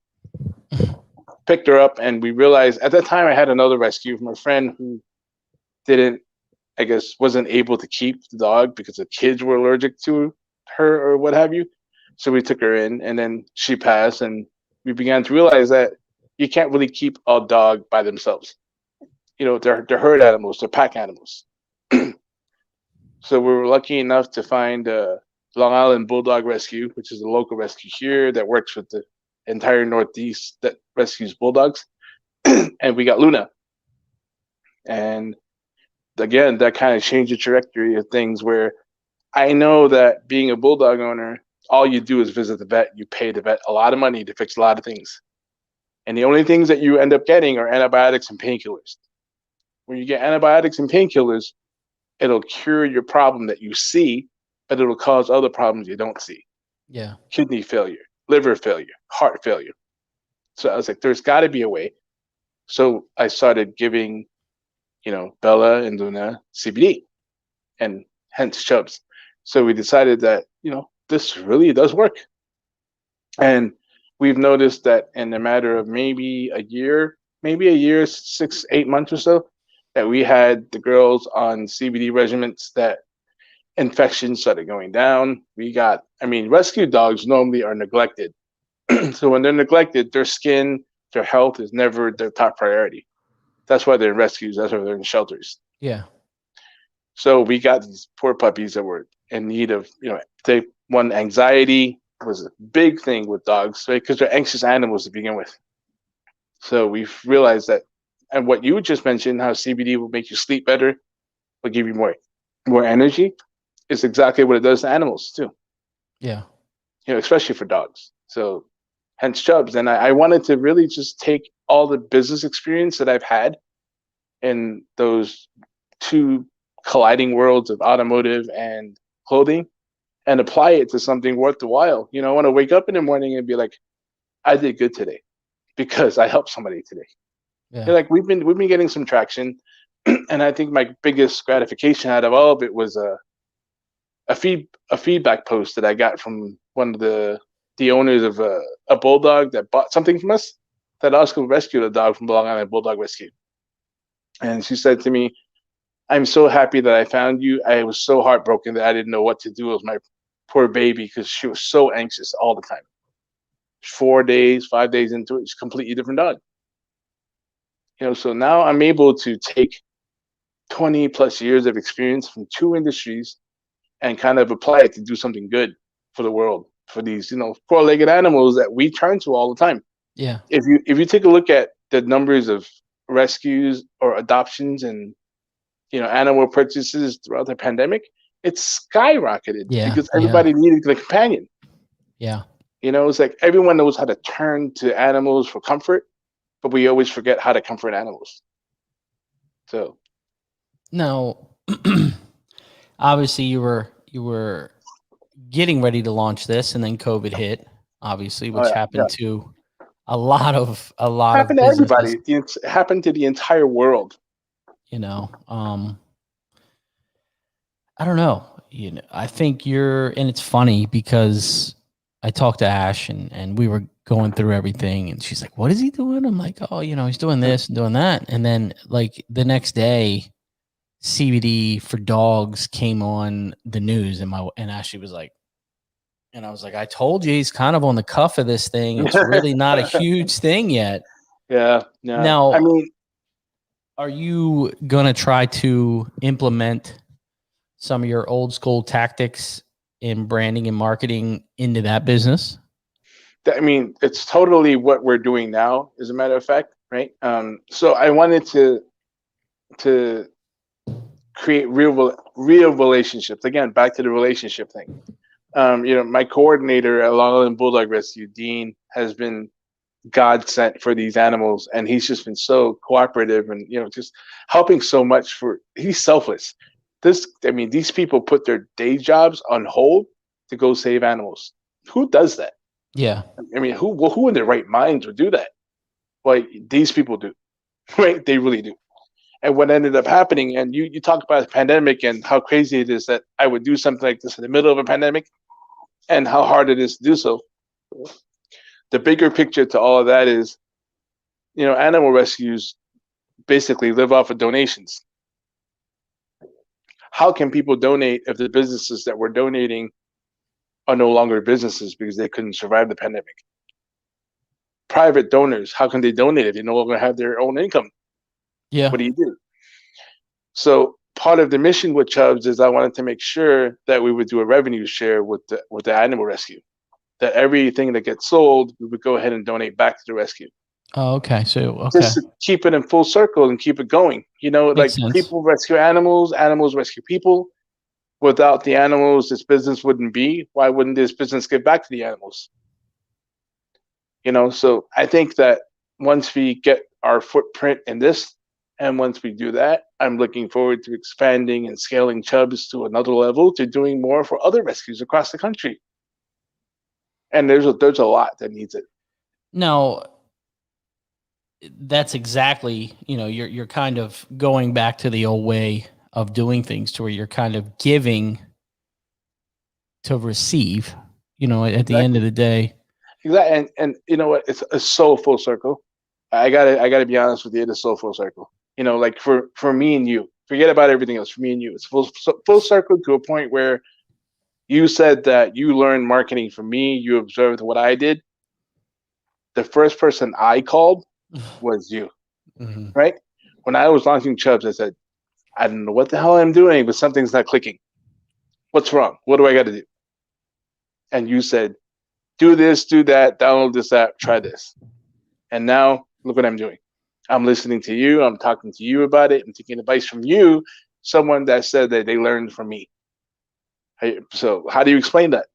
Speaker 2: Picked her up, and we realized at that time I had another rescue from a friend who wasn't able to keep the dog because the kids were allergic to her or what have you. So we took her in, and then she passed, and we began to realize that you can't really keep a dog by themselves. They're herd animals, they're pack animals. So we were lucky enough to find Long Island Bulldog Rescue, which is a local rescue here that works with the entire Northeast that rescues bulldogs. And we got Luna. And again, that kind of changed the trajectory of things, where I know that being a bulldog owner, all you do is visit the vet. You pay the vet a lot of money to fix a lot of things. And the only things that you end up getting are antibiotics and painkillers. When you get antibiotics and painkillers, it'll cure your problem that you see, but it'll cause other problems you don't see.
Speaker 1: Yeah.
Speaker 2: Kidney failure, liver failure, heart failure. So I was like, there's got to be a way. So I started giving, Bella and Luna CBD, and hence Chubbs. So we decided that, this really does work. And we've noticed that in a matter of maybe a year, 6-8 months or so, that we had the girls on CBD regimens, that infections started going down. Rescue dogs normally are neglected. So when they're neglected, their skin, their health is never their top priority. That's why they're in rescues. That's why they're in shelters.
Speaker 1: Yeah.
Speaker 2: So we got these poor puppies that were in need of, anxiety was a big thing with dogs, right? Because they're anxious animals to begin with. So we've realized that, and what you just mentioned, how CBD will make you sleep better, will give you more energy, is exactly what it does to animals too.
Speaker 1: Yeah.
Speaker 2: Especially for dogs. So hence Chubbs. And I wanted to really just take all the business experience that I've had in those 2 colliding worlds of automotive and clothing and apply it to something worth the while. I want to wake up in the morning and be like, I did good today because I helped somebody today.
Speaker 1: Yeah.
Speaker 2: Like we've been getting some traction. And I think my biggest gratification out of all of it was a feedback post that I got from one of the owners of a bulldog that bought something from us, that also rescued a dog from Long Island Bulldog Rescue. And she said to me, I'm so happy that I found you. I was so heartbroken that I didn't know what to do with my poor baby, because she was so anxious all the time. 4 days, 5 days into it, it's a completely different dog. So now I'm able to take 20 plus years of experience from 2 industries and kind of apply it to do something good for the world, for these, 4-legged animals that we turn to all the time.
Speaker 1: Yeah.
Speaker 2: If you take a look at the numbers of rescues or adoptions and, animal purchases throughout the pandemic, it's skyrocketed because everybody needed a companion.
Speaker 1: Yeah.
Speaker 2: It's like everyone knows how to turn to animals for comfort, but we always forget how to comfort animals. So
Speaker 1: now, obviously you were getting ready to launch this, and then COVID hit, obviously, which happened to a lot of
Speaker 2: happened to
Speaker 1: businesses.
Speaker 2: everybody. It happened to the entire world.
Speaker 1: I don't know. I think and it's funny because I talked to Ash and we were going through everything, and she's like, what is he doing? I'm like, oh, he's doing this and doing that. And then like the next day, CBD for dogs came on the news, and Ashley was like, and I was like, I told you, he's kind of on the cuff of this thing. It's really not a huge thing yet.
Speaker 2: Yeah.
Speaker 1: Now, are you going to try to implement some of your old school tactics in branding and marketing into that business?
Speaker 2: I mean, it's totally what we're doing now, as a matter of fact, right? So I wanted to create real relationships. Again, back to the relationship thing. My coordinator at Long Island Bulldog Rescue, Dean, has been God sent for these animals, and he's just been so cooperative and just helping so much. He's selfless. These people put their day jobs on hold to go save animals. Who does that?
Speaker 1: Yeah.
Speaker 2: I mean, who in their right minds would do that? Well, these people do, right? They really do. And what ended up happening, and you talk about the pandemic and how crazy it is that I would do something like this in the middle of a pandemic, and how hard it is to do so. The bigger picture to all of that is, animal rescues basically live off of donations. How can people donate if the businesses that were donating are no longer businesses because they couldn't survive the pandemic? Private donors, how can they donate if they no longer have their own income?
Speaker 1: Yeah.
Speaker 2: What do you do? So part of the mission with Chubbs is I wanted to make sure that we would do a revenue share with the animal rescue. That everything that gets sold, we would go ahead and donate back to the rescue.
Speaker 1: Oh, okay. So, okay.
Speaker 2: Just to keep it in full circle and keep it going.
Speaker 1: Makes sense.
Speaker 2: People rescue animals, animals rescue people. Without the animals, this business wouldn't be. Why wouldn't this business give back to the animals? So I think that once we get our footprint in this, and once we do that, I'm looking forward to expanding and scaling Chubbs to another level, to doing more for other rescues across the country. And there's a lot that needs it.
Speaker 1: Now, that's exactly, you're kind of going back to the old way of doing things, to where you're kind of giving to receive, at the end of the day.
Speaker 2: Exactly. And you know what? It's so full circle. I gotta be honest with you. It's so full circle. Like for me and you, forget about everything else. For me and you, it's full circle to a point where you said that you learned marketing from me. You observed what I did. The first person I called was you, right? When I was launching Chubbs, I said, I don't know what the hell I'm doing, but something's not clicking. What's wrong? What do I got to do? And you said, do this, do that, download this app, try this. And now look what I'm doing. I'm listening to you. I'm talking to you about it. I'm taking advice from you, someone that said that they learned from me. So how do you explain that?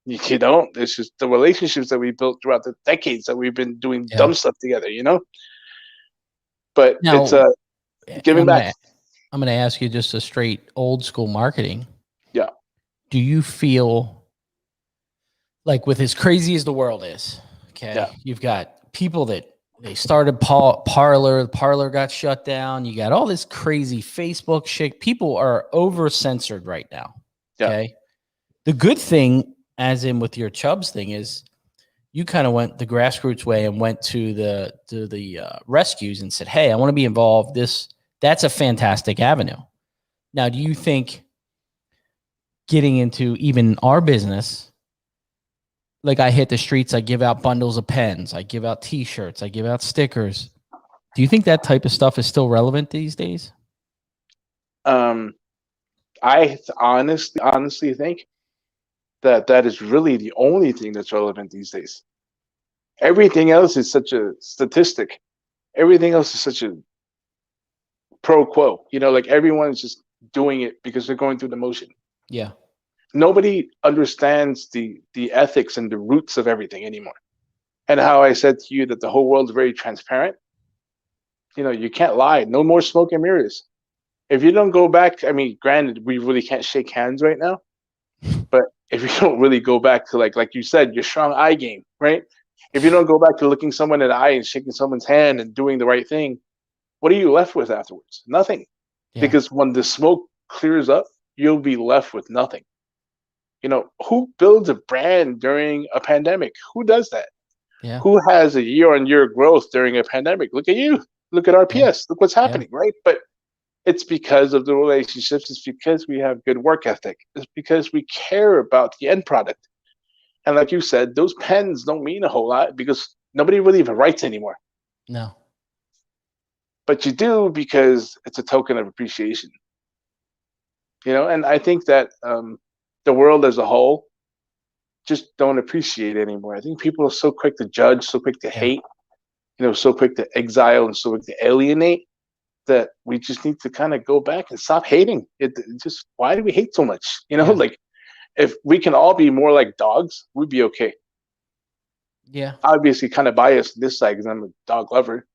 Speaker 2: You don't. It's just the relationships that we built throughout the decades that we've been doing dumb stuff together, But
Speaker 1: now,
Speaker 2: it's giving back.
Speaker 1: I'm going to ask you just a straight old school marketing.
Speaker 2: Yeah.
Speaker 1: Do you feel like, with as crazy as the world is, you've got people that they started Parlor. Parlor got shut down. You got all this crazy Facebook shit. People are over censored right now. Okay. The good thing, as in with your Chubbs thing, is you kind of went the grassroots way and went to the rescues and said, hey, I want to be involved. That's a fantastic avenue. Now, do you think getting into even our business, like I hit the streets, I give out bundles of pens, I give out T-shirts, I give out stickers. Do you think that type of stuff is still relevant these days?
Speaker 2: I honestly think that is really the only thing that's relevant these days. Everything else is such a statistic. Everything else is such a pro quo. Like everyone's just doing it because they're going through the motion.
Speaker 1: Yeah.
Speaker 2: Nobody understands the ethics and the roots of everything anymore. And how I said to you that the whole world is very transparent. You can't lie. No more smoke and mirrors. If you don't go back, I mean, granted, we really can't shake hands right now. But if you don't really go back to like you said, your strong eye game, right? If you don't go back to looking someone in the eye and shaking someone's hand and doing the right thing, what are you left with afterwards? Nothing. Yeah. Because when the smoke clears up, you'll be left with nothing. Who builds a brand during a pandemic? Who does that?
Speaker 1: Yeah.
Speaker 2: Who has a year-on-year growth during a pandemic? Look at you. Look at RPS. Yeah. Look what's happening, right? But it's because of the relationships. It's because we have good work ethic. It's because we care about the end product. And like you said, those pens don't mean a whole lot because nobody really even writes anymore.
Speaker 1: No.
Speaker 2: But you do because it's a token of appreciation. And I think that the world as a whole just don't appreciate anymore. I think people are so quick to judge, so quick to hate, so quick to exile and so quick to alienate, that we just need to kind of go back and stop hating. Just why do we hate so much? Like if we can all be more like dogs, we'd be okay.
Speaker 1: Yeah.
Speaker 2: Obviously, kind of biased this side because I'm a dog lover,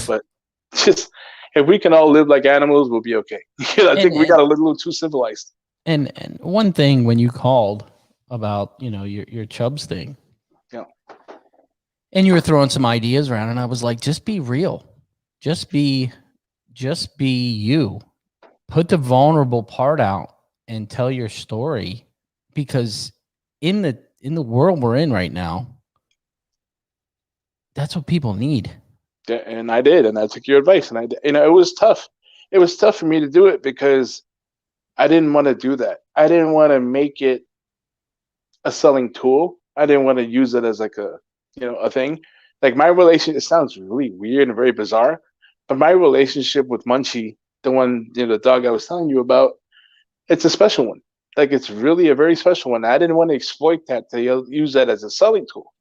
Speaker 2: but just if we can all live like animals, we'll be okay. I think we got a little too civilized.
Speaker 1: And one thing when you called about your Chubbs thing, and you were throwing some ideas around, and I was like, just be real, just be you, put the vulnerable part out and tell your story, because in the world we're in right now, that's what people need.
Speaker 2: Yeah, and I did, and I took your advice, and I did. It was tough. It was tough for me to do it because I didn't want to do that. I didn't want to make it a selling tool. I didn't want to use it as like a thing. Like my relationship, it sounds really weird and very bizarre, but my relationship with Munchie, the one, the dog I was telling you about, it's a special one. Like it's really a very special one. I didn't want to exploit that to use that as a selling tool.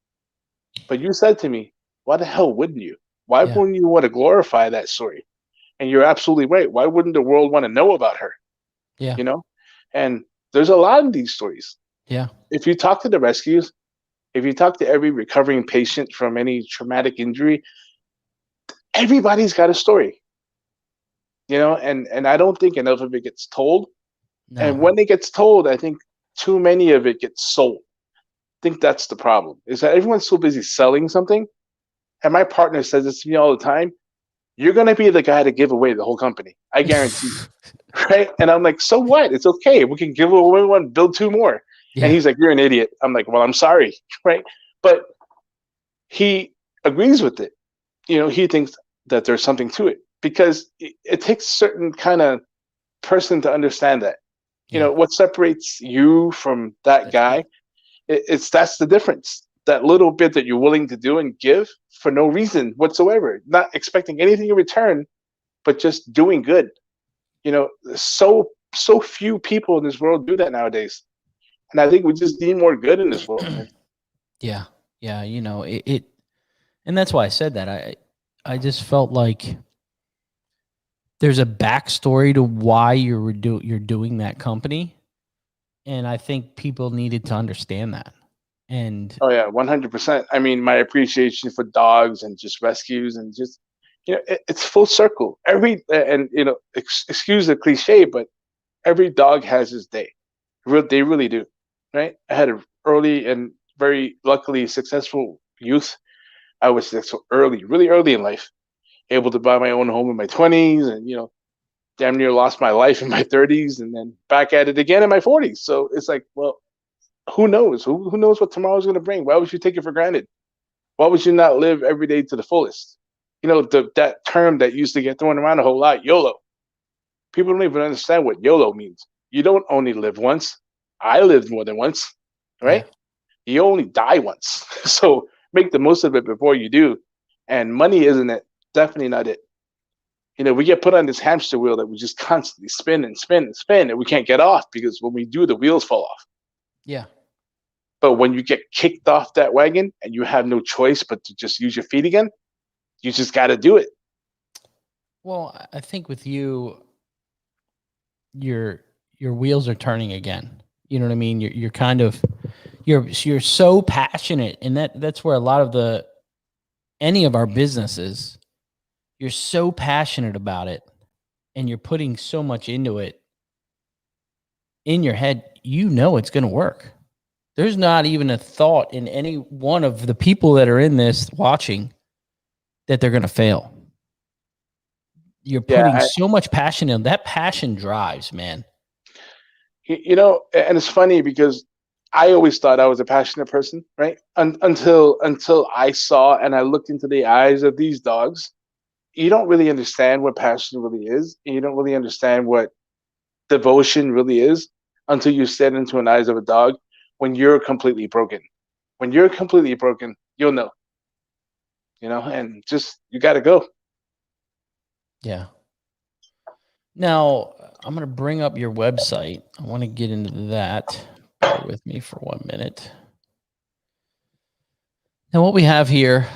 Speaker 2: But you said to me, why the hell wouldn't you? Why wouldn't you want to glorify that story? And you're absolutely right. Why wouldn't the world want to know about her?
Speaker 1: Yeah.
Speaker 2: And there's a lot of these stories.
Speaker 1: Yeah.
Speaker 2: If you talk to the rescues, if you talk to every recovering patient from any traumatic injury, everybody's got a story. And I don't think enough of it gets told. No. And when it gets told, I think too many of it gets sold. I think that's the problem, is that everyone's so busy selling something. And my partner says this to me all the time: you're going to be the guy to give away the whole company. I guarantee you. Right? And I'm like, so what? It's okay. We can give away one, build two more. Yeah. And he's like, you're an idiot. I'm like, well, I'm sorry. Right? But he agrees with it. He thinks that there's something to it, because it takes a certain kind of person to understand that. What separates you from that guy, that's the difference. That little bit that you're willing to do and give for no reason whatsoever, not expecting anything in return, but just doing good. So few people in this world do that nowadays. And I think we just need more good in this world, man.
Speaker 1: Yeah. Yeah. It and that's why I said that. I just felt like there's a backstory to why you're doing that company. And I think people needed to understand that. And
Speaker 2: oh yeah, 100%. I mean, my appreciation for dogs and just rescues and just, it's full circle. Excuse the cliche, but every dog has his day. They really do. Right? I had an early and very luckily successful youth. I was so really early in life, able to buy my own home in my 20s, and damn near lost my life in my 30s, and then back at it again in my 40s. So it's like, well, who knows? Who knows what tomorrow's going to bring? Why would you take it for granted? Why would you not live every day to the fullest? That term that used to get thrown around a whole lot, YOLO. People don't even understand what YOLO means. You don't only live once. I lived more than once, right? Yeah. You only die once. So make the most of it before you do. And money isn't it. Definitely not it. We get put on this hamster wheel that we just constantly spin and spin and spin, and we can't get off, because when we do, the wheels fall off.
Speaker 1: Yeah.
Speaker 2: But when you get kicked off that wagon and you have no choice but to just use your feet again, you just got to do it.
Speaker 1: Well, I think with you, your wheels are turning again. You know what I mean? You're kind of, you're so passionate, and that's where a lot of any of our businesses, you're so passionate about it, and you're putting so much into it in your head. It's going to work. There's not even a thought in any one of the people that are in this watching that they're going to fail. You're putting so much passion in. That passion drives, man.
Speaker 2: And it's funny because I always thought I was a passionate person, right? Until I saw and I looked into the eyes of these dogs. You don't really understand what passion really is. And you don't really understand what devotion really is until you stare into the eyes of a dog when you're completely broken. When you're completely broken, you'll know. And just, you got to go.
Speaker 1: Yeah. Now, I'm going to bring up your website. I want to get into that. Bear with me for 1 minute. Now, what we have here,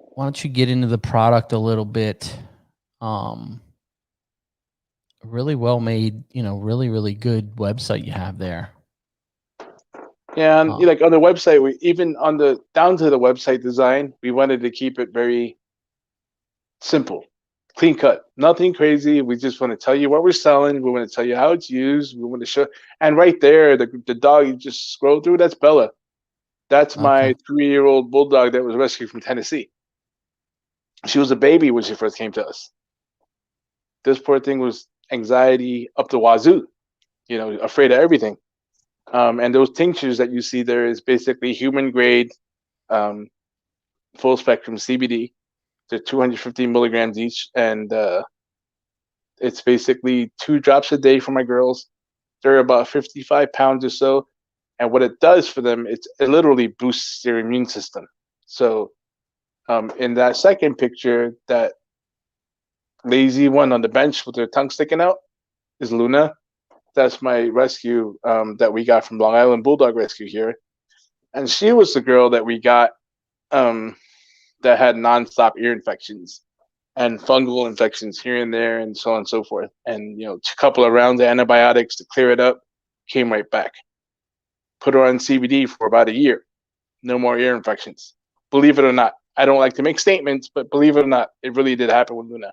Speaker 1: why don't you get into the product a little bit? Really well made, really, really good website you have there.
Speaker 2: Yeah, and like on the website, we even on the down to the website design, we wanted to keep it very simple, clean cut, nothing crazy. We just want to tell you what we're selling. We want to tell you how it's used. We want to show, and right there, the dog you just scroll through, that's Bella. That's my 3-year-old bulldog that was rescued from Tennessee. She was a baby when she first came to us. This poor thing was anxiety up the wazoo, afraid of everything. And those tinctures that you see there is basically human grade, full spectrum CBD. They're 250 milligrams each, and it's basically 2 drops a day for my girls. They're about 55 pounds or so, and what it does for them, it literally boosts their immune system. So, in that second picture, that lazy one on the bench with her tongue sticking out is Luna. That's my rescue that we got from Long Island Bulldog Rescue here, and she was the girl that we got that had nonstop ear infections and fungal infections here and there, and so on and so forth. And a couple of rounds of antibiotics to clear it up, came right back. Put her on CBD for about a year, no more ear infections. Believe it or not, I don't like to make statements, but believe it or not, it really did happen with Luna.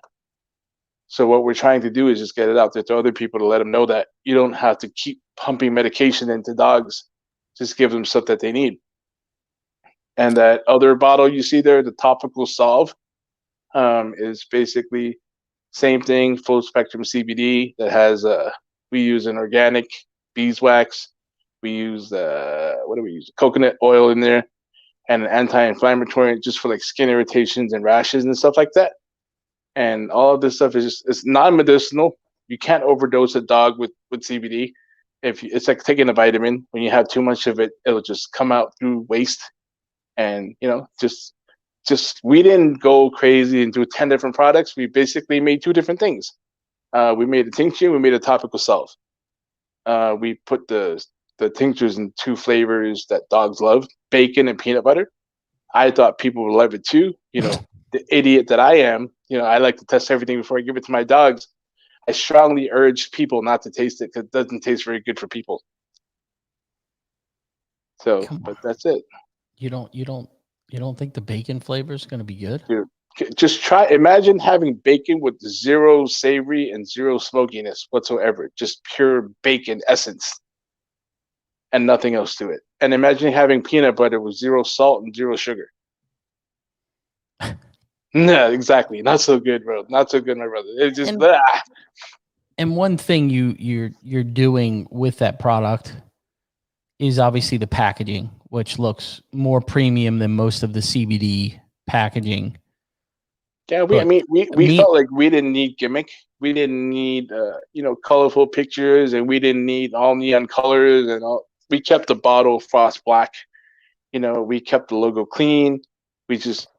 Speaker 2: So what we're trying to do is just get it out there to other people to let them know that you don't have to keep pumping medication into dogs. Just give them stuff that they need. And that other bottle you see there, the topical solve, is basically same thing, full spectrum CBD that has we use an organic beeswax. We use what do we use? Coconut oil in there, and an anti-inflammatory just for like skin irritations and rashes and stuff like that. And all of this stuff is just, it's non-medicinal. You can't overdose a dog with CBD. It's like taking a vitamin. When you have too much of it, it'll just come out through waste. And just we didn't go crazy and do 10 different products. We basically made 2 different things. We made a tincture. We made a topical salve. We put the tinctures in 2 flavors that dogs love: bacon and peanut butter. I thought people would love it too. The idiot that I am. I like to test everything before I give it to my dogs. I strongly urge people not to taste it because it doesn't taste very good for people. So, but that's it.
Speaker 1: You don't think the bacon flavor is going to be good?
Speaker 2: Dude, just try. Imagine having bacon with 0 savory and 0 smokiness whatsoever. Just pure bacon essence and nothing else to it. And imagine having peanut butter with 0 salt and 0 sugar. No, exactly. Not so good, bro. Not so good, my brother. It's just
Speaker 1: And one thing you're doing with that product is obviously the packaging, which looks more premium than most of the CBD packaging.
Speaker 2: Yeah, we felt like we didn't need gimmick. We didn't need colorful pictures, and we didn't need all neon colors and all. We kept the bottle frost black. We kept the logo clean. We just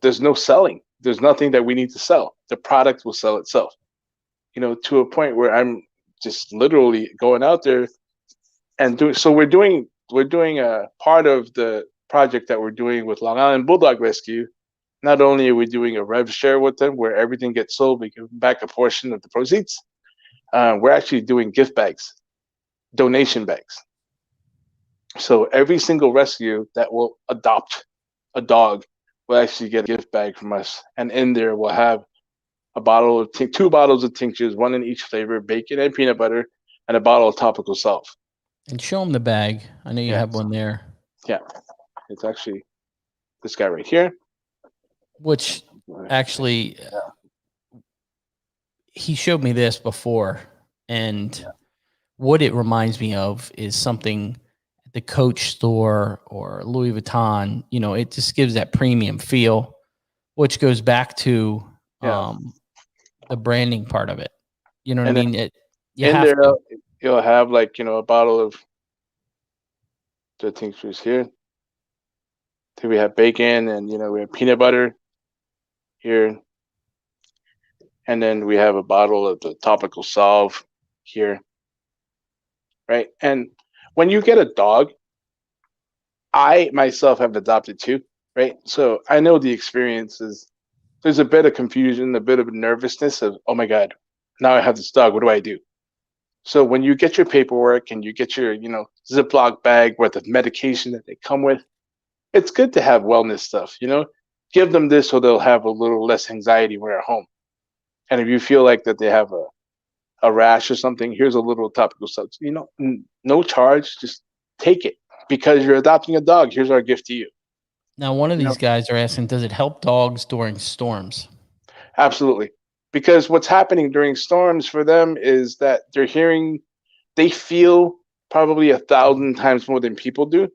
Speaker 2: there's no selling. There's nothing that we need to sell. The product will sell itself. To a point where I'm just literally going out there and doing. So we're doing a part of the project that we're doing with Long Island Bulldog Rescue. Not only are we doing a rev share with them where everything gets sold, we give back a portion of the proceeds. We're actually doing gift bags, donation bags. So every single rescue that will adopt a dog will actually get a gift bag from us. And in there, we'll have a bottle of 2 bottles of tinctures, 1 in each flavor, bacon and peanut butter, and a bottle of topical salve.
Speaker 1: And show them the bag. I know you have one there.
Speaker 2: Yeah. It's actually this guy right here.
Speaker 1: Which actually, he showed me this before, and what it reminds me of is something at the Coach store or Louis Vuitton. It just gives that premium feel, which goes back to the branding part of it. You know what I mean?
Speaker 2: You'll have like a bottle of the tinctures here. Then we have bacon, and we have peanut butter here, and then we have a bottle of the topical salve here, right? And when you get a dog, I myself have adopted two, right? So I know the experiences. There's a bit of confusion, a bit of nervousness of, oh my God, now I have this dog. What do I do? So when you get your paperwork and you get your, Ziploc bag worth of medication that they come with, it's good to have wellness stuff, Give them this so they'll have a little less anxiety when they're home. And if you feel like that they have a rash or something, here's a little topical stuff. No charge, just take it because you're adopting a dog. Here's our gift to you.
Speaker 1: Now, one of
Speaker 2: You know,
Speaker 1: these guys are asking, does it help dogs during storms?
Speaker 2: absolutely. Because what's happening during storms for them is that they feel probably 1,000 times more than people do.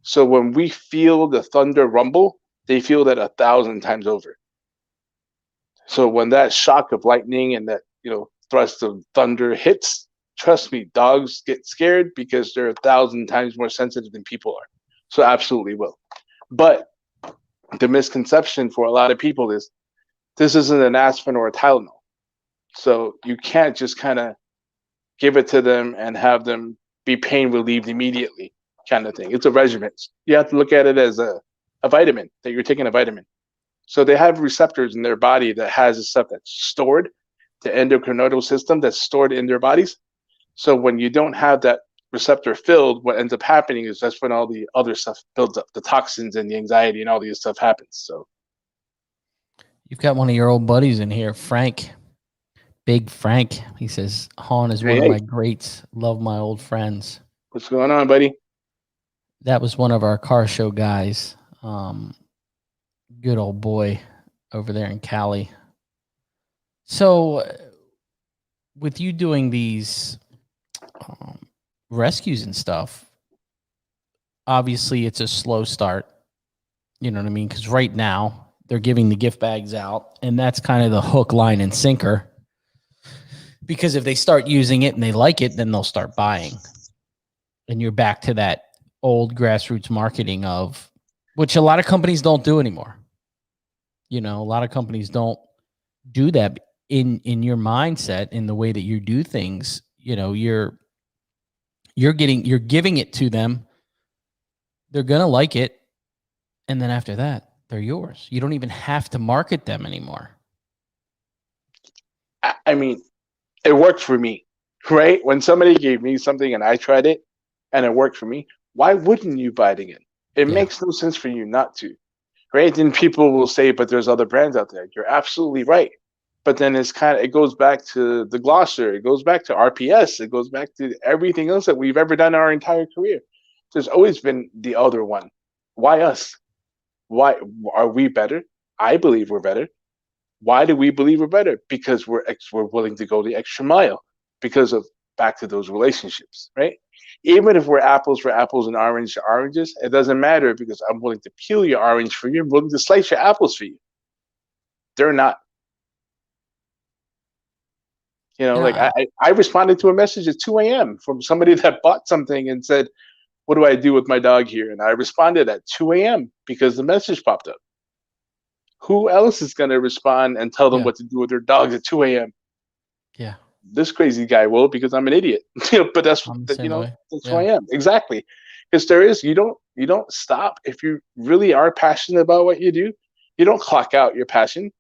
Speaker 2: So when we feel the thunder rumble, they feel that 1,000 times over. So when that shock of lightning and that, thrust of thunder hits, trust me, dogs get scared because they're 1,000 times more sensitive than people are. So absolutely will. But the misconception for a lot of people is this isn't an aspirin or a Tylenol. So you can't just kind of give it to them and have them be pain relieved immediately kind of thing. It's a regimen. You have to look at it as a vitamin, that you're taking a vitamin. So they have receptors in their body that has the stuff that's stored, the endocrinal system that's stored in their bodies. So when you don't have that receptor filled, what ends up happening is that's when all the other stuff builds up, the toxins and the anxiety and all these stuff happens. So
Speaker 1: You've got one of your old buddies in here, Frank. Big Frank. He says, Hahn is one of my greats. Love my old friends.
Speaker 2: What's going on, buddy?
Speaker 1: That was one of our car show guys. Good old boy over there in Cali. So with you doing these rescues and stuff, obviously it's a slow start. You know what I mean? Because right now they're giving the gift bags out, and that's kind of the hook, line, and sinker. Because if they start using it and they like it, then they'll start buying. And you're back to that old grassroots marketing of, which a lot of companies don't do anymore. A lot of companies don't do that in your mindset, in the way that you do things. You're giving it to them. They're going to like it. And then after that, they're yours. You don't even have to market them anymore.
Speaker 2: I mean, it worked for me, right? When somebody gave me something and I tried it and it worked for me, why wouldn't you buy it again? It makes no sense for you not to, right? Then people will say, but there's other brands out there. You're absolutely right. But then it goes back to the glosser. It goes back to RPS. It goes back to everything else that we've ever done in our entire career. There's always been the other one. Why us? Why are we better? I believe we're better. Why do we believe we're better? Because we're willing to go the extra mile because of back to those relationships, right? Even if we're apples for apples and orange to oranges, it doesn't matter because I'm willing to peel your orange for you. I'm willing to slice your apples for you. They're not. I responded to a message at 2 a.m. from somebody that bought something and said, what do I do with my dog here? And I responded at 2 a.m. because the message popped up. Who else is going to respond and tell them what to do with their dogs at 2 a.m.?
Speaker 1: Yeah.
Speaker 2: This crazy guy will, because I'm an idiot. But that's that's who I am. Exactly. Because you don't stop. If you really are passionate about what you do, you don't clock out your passion.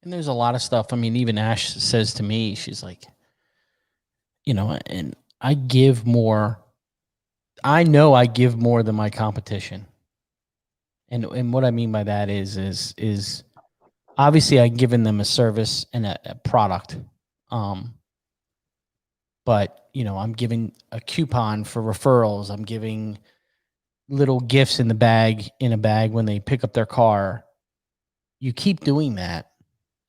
Speaker 1: And there's a lot of stuff. I mean, even Ash says to me, she's like, and I give more. I know I give more than my competition. And what I mean by that is obviously I've given them a service and a product. But I'm giving a coupon for referrals. I'm giving little gifts in a bag when they pick up their car. You keep doing that,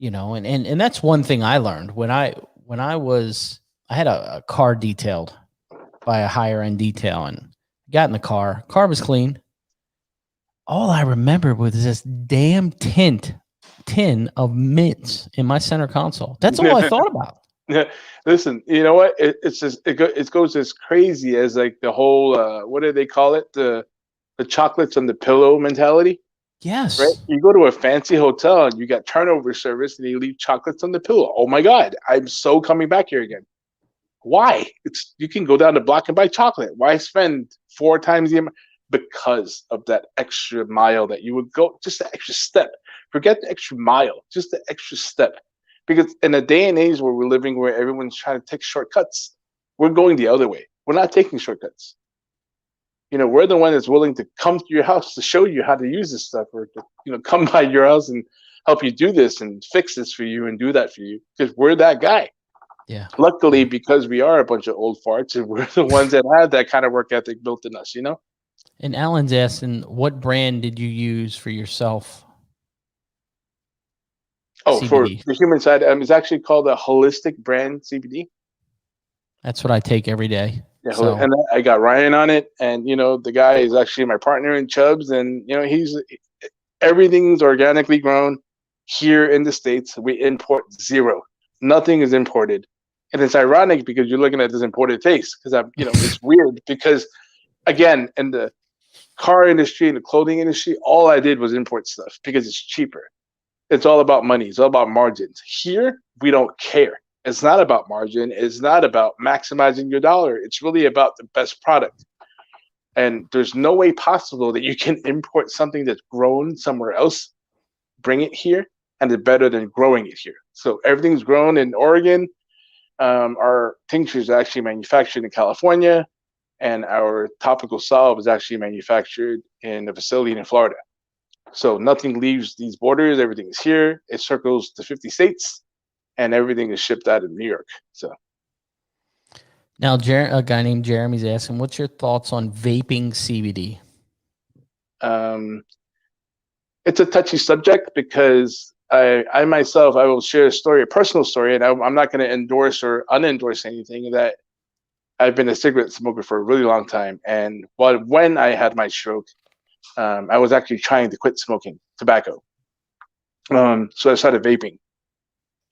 Speaker 1: and that's one thing I learned when I had a car detailed by a higher end detail, and got in the car. Car was clean. All I remember was this damn tin of mints in my center console. That's all I thought about.
Speaker 2: Listen, you know what? It goes as crazy as like the whole what do they call it? The chocolates on the pillow mentality.
Speaker 1: Yes.
Speaker 2: Right. You go to a fancy hotel and you got turnover service and you leave chocolates on the pillow. Oh my God, I'm so coming back here again. Why? You can go down the block and buy chocolate. Why spend 4 times the amount? Because of that extra mile that you would go, just the extra step. Forget the extra mile, just the extra step. Because in a day and age where we're living, where everyone's trying to take shortcuts, we're going the other way. We're not taking shortcuts. We're the one that's willing to come to your house to show you how to use this stuff, or to, come by your house and help you do this and fix this for you and do that for you, because we're that guy.
Speaker 1: Yeah.
Speaker 2: Luckily, because we are a bunch of old farts, and we're the ones that have that kind of work ethic built in us,
Speaker 1: And Alan's asking, what brand did you use for yourself?
Speaker 2: Oh,
Speaker 1: CBD.
Speaker 2: for the human side, it's actually called a holistic brand CBD.
Speaker 1: That's what I take every day.
Speaker 2: Yeah, so. And I got Ryan on it, and the guy is actually my partner in Chubbs, and everything's organically grown here in the States. We import zero. Nothing is imported. And it's ironic because you're looking at this imported taste, because it's weird because, again, in the car industry and the clothing industry, all I did was import stuff because it's cheaper. It's all about money. It's all about margins. Here, we don't care. It's not about margin. It's not about maximizing your dollar. It's really about the best product. And there's no way possible that you can import something that's grown somewhere else, bring it here, and it's better than growing it here. So everything's grown in Oregon. Our tincture is actually manufactured in California, and our topical salve is actually manufactured in a facility in Florida. So nothing leaves these borders. Everything is here. It circles the 50 states, and everything is shipped out of New York. So
Speaker 1: now, a guy named Jeremy's asking, what's your thoughts on vaping CBD?
Speaker 2: It's a touchy subject because I myself, I will share a personal story, and I'm not going to endorse or unendorse anything, that I've been a cigarette smoker for a really long time. And when I had my stroke, I was actually trying to quit smoking tobacco. So I started vaping.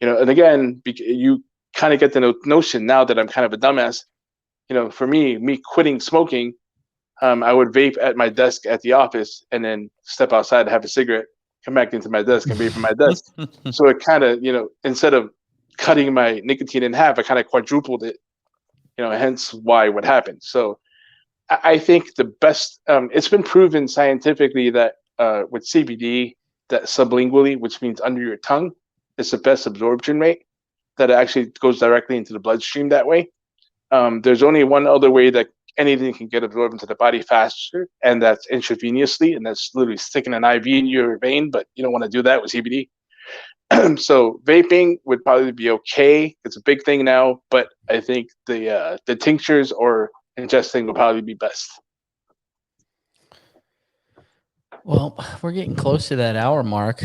Speaker 2: And again, you kind of get the notion now that I'm kind of a dumbass. For me quitting smoking, I would vape at my desk at the office, and then step outside to have a cigarette, come back into my desk and vape at my desk. So it kind of, instead of cutting my nicotine in half, I kind of quadrupled it, hence why what happened. So I think the best, it's been proven scientifically that with CBD, that sublingually, which means under your tongue, is the best absorption rate, that it actually goes directly into the bloodstream that way. There's only one other way that anything can get absorbed into the body faster, and that's intravenously, and that's literally sticking an IV in your vein, but you don't want to do that with CBD. So vaping would probably be okay. It's a big thing now, but I think the tinctures or ingesting would probably be best.
Speaker 1: Well, we're getting close to that hour mark.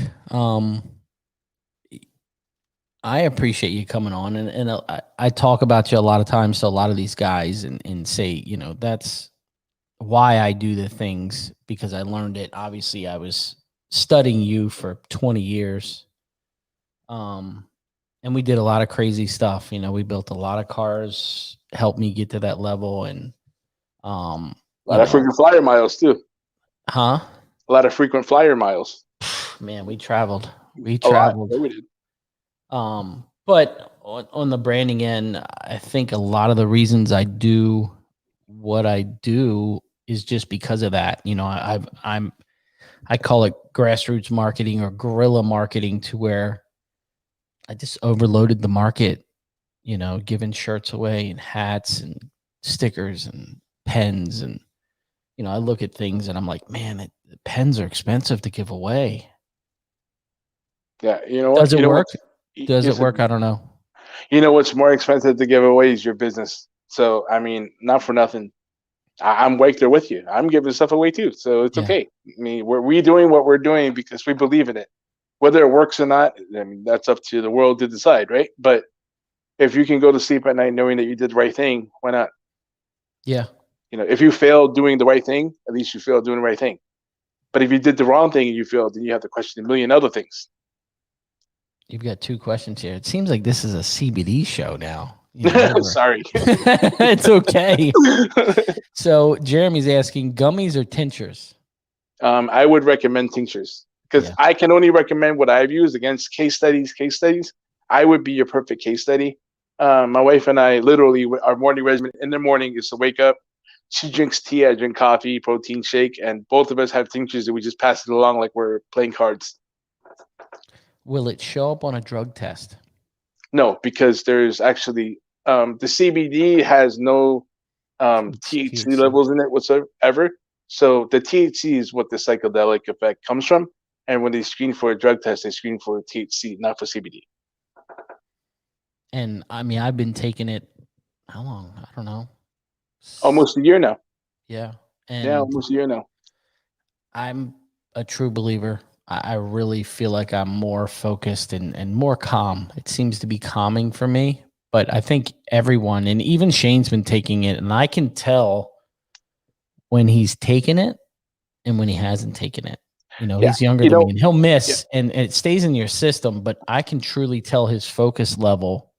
Speaker 1: I appreciate you coming on, and I talk about you a lot of times to a lot of these guys, and say, that's why I do the things, because I learned it. Obviously, I was studying you for 20 years. And we did a lot of crazy stuff. We built a lot of cars, helped me get to that level, and
Speaker 2: a lot of frequent flyer miles too.
Speaker 1: Huh?
Speaker 2: A lot of frequent flyer miles.
Speaker 1: Man, we traveled. We traveled.
Speaker 2: We did.
Speaker 1: But on the branding end, I think a lot of the reasons I do what I do is just because of that. I call it grassroots marketing or guerrilla marketing, to where I just overloaded the market, giving shirts away and hats and stickers and pens. And, I look at things and I'm like, man, the pens are expensive to give away.
Speaker 2: Yeah.
Speaker 1: Does it work? Does it work? I don't know.
Speaker 2: What's more expensive to give away is your business. So, not for nothing, I'm right there with you. I'm giving stuff away too. So it's okay. We're doing what we're doing because we believe in it. Whether it works or not, that's up to the world to decide, right? But if you can go to sleep at night knowing that you did the right thing, why not?
Speaker 1: Yeah.
Speaker 2: If you failed doing the right thing, at least you failed doing the right thing. But if you did the wrong thing and you failed, then you have to question a million other things.
Speaker 1: You've got 2 questions here. It seems like this is a CBD show now.
Speaker 2: Sorry.
Speaker 1: It's okay. So Jeremy's asking, gummies or tinctures?
Speaker 2: I would recommend tinctures, because I can only recommend what I've used against case studies. I would be your perfect case study. My wife and I literally, our morning regimen in the morning is to wake up. She drinks tea, I drink coffee, protein shake, and both of us have tinctures and we just pass it along like we're playing cards.
Speaker 1: Will it show up on a drug test?
Speaker 2: No, because there's actually the CBD has no THC levels in it whatsoever. So the THC is what the psychedelic effect comes from. And when they screen for a drug test, they screen for THC, not for CBD.
Speaker 1: And I mean, I've been taking it, how long? I don't know.
Speaker 2: Almost a year now.
Speaker 1: Yeah. And
Speaker 2: yeah, almost a year now.
Speaker 1: I'm a true believer. I really feel like I'm more focused and more calm. It seems to be calming for me. But I think everyone, and even Shane's been taking it, and I can tell when he's taken it and when he hasn't taken it. You know, he's younger than me, and he'll miss, and it stays in your system, but I can truly tell his focus level.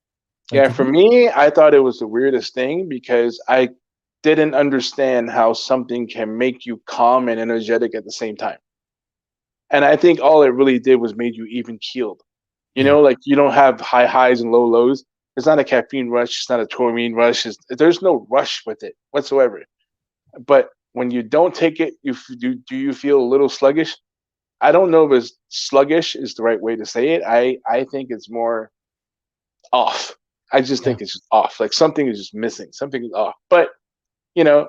Speaker 2: Like, for me, I thought it was the weirdest thing because I didn't understand how something can make you calm and energetic at the same time. And I think all it really did was made you even keeled. You know, like you don't have high highs and low lows. It's not a caffeine rush. It's not a taurine rush. There's no rush with it whatsoever. But when you don't take it, do you feel a little sluggish? I don't know if it's sluggish is the right way to say it. I think it's more off. I just think it's just off. Like something is just missing. Something is off. But, you know,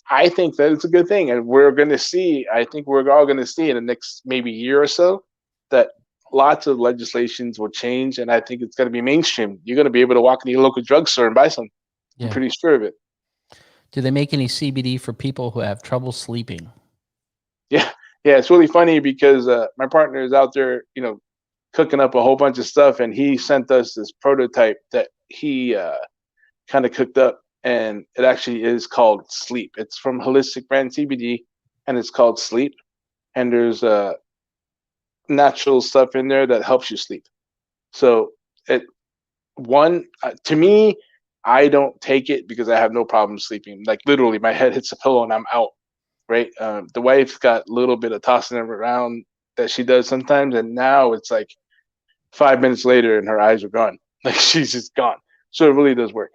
Speaker 2: I think that it's a good thing. And we're going to see, I think we're all going to see in the next maybe year or so that lots of legislations will change. And I think it's going to be mainstream. You're going to be able to walk in your local drugstore and buy some. I'm pretty sure of it.
Speaker 1: Do they make any CBD for people who have trouble sleeping?
Speaker 2: Yeah. Yeah, it's really funny because my partner is out there, you know, cooking up a whole bunch of stuff, and he sent us this prototype that he kind of cooked up, and it actually is called Sleep. It's from Holistic Brand CBD, and it's called Sleep, and there's natural stuff in there that helps you sleep. So to me, I don't take it because I have no problem sleeping. Like literally, my head hits the pillow and I'm out. Right. The wife's got a little bit of tossing around that she does sometimes. And now it's like 5 minutes later and her eyes are gone. Like she's just gone. So it really does work.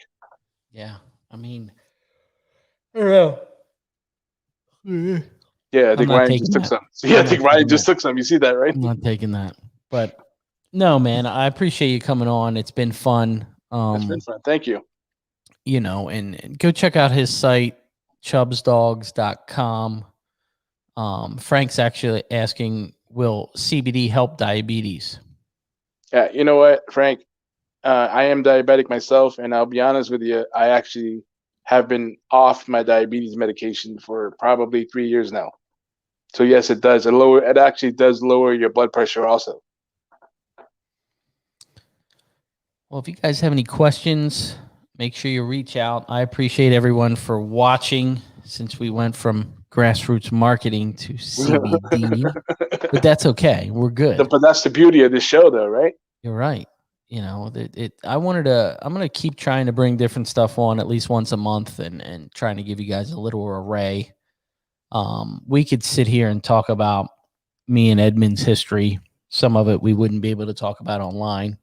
Speaker 1: Yeah. I mean, I don't know.
Speaker 2: Yeah. I think Ryan just took some. So, yeah, I think Ryan just took some. You see that, right?
Speaker 1: I'm not taking that. But no, man, I appreciate you coming on. It's been fun.
Speaker 2: It's been fun. Thank you.
Speaker 1: You know, and go check out his site. chubsdogs.com. Frank's actually asking, will CBD help diabetes?
Speaker 2: Yeah, you know what, Frank? I am diabetic myself, and I'll be honest with you, I actually have been off my diabetes medication for probably 3 years now. So yes, it does. It actually does lower your blood pressure also.
Speaker 1: Well, if you guys have any questions, make sure you reach out. I appreciate everyone for watching since we went from grassroots marketing to CBD, but that's okay. We're good.
Speaker 2: But that's the beauty of this show though, right?
Speaker 1: You're right. You know, I'm going to keep trying to bring different stuff on at least once a month and trying to give you guys a little array. We could sit here and talk about me and Edmund's history. Some of it we wouldn't be able to talk about online,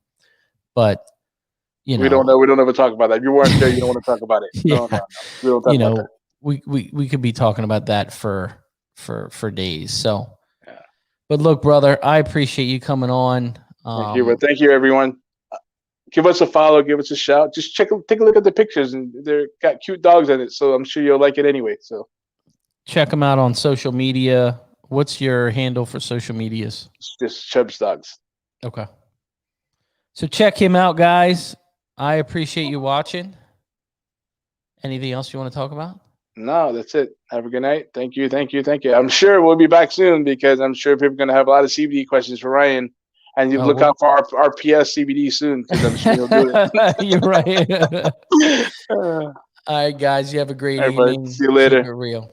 Speaker 1: but you know,
Speaker 2: we don't ever talk about that. If you weren't there, you don't want to talk about it.
Speaker 1: Yeah.
Speaker 2: No. We don't talk about that.
Speaker 1: We could be talking about that for days. So, yeah. But look, brother, I appreciate you coming on.
Speaker 2: Thank you. But thank you, everyone. Give us a follow, give us a shout. Just take a look at the pictures, and they're got cute dogs in it. So I'm sure you'll like it anyway. So
Speaker 1: check them out on social media. What's your handle for social medias?
Speaker 2: It's just Chubbs Dogs.
Speaker 1: Okay. So check him out, guys. I appreciate you watching. Anything else you want to talk about?
Speaker 2: No, that's it. Have a good night. Thank you. I'm sure we'll be back soon because I'm sure people are going to have a lot of CBD questions for Ryan. And you look out for our RPS CBD soon because I'm sure he'll do it.
Speaker 1: You're right. All right, guys. You have a great evening.
Speaker 2: See you later.
Speaker 1: Keep it real.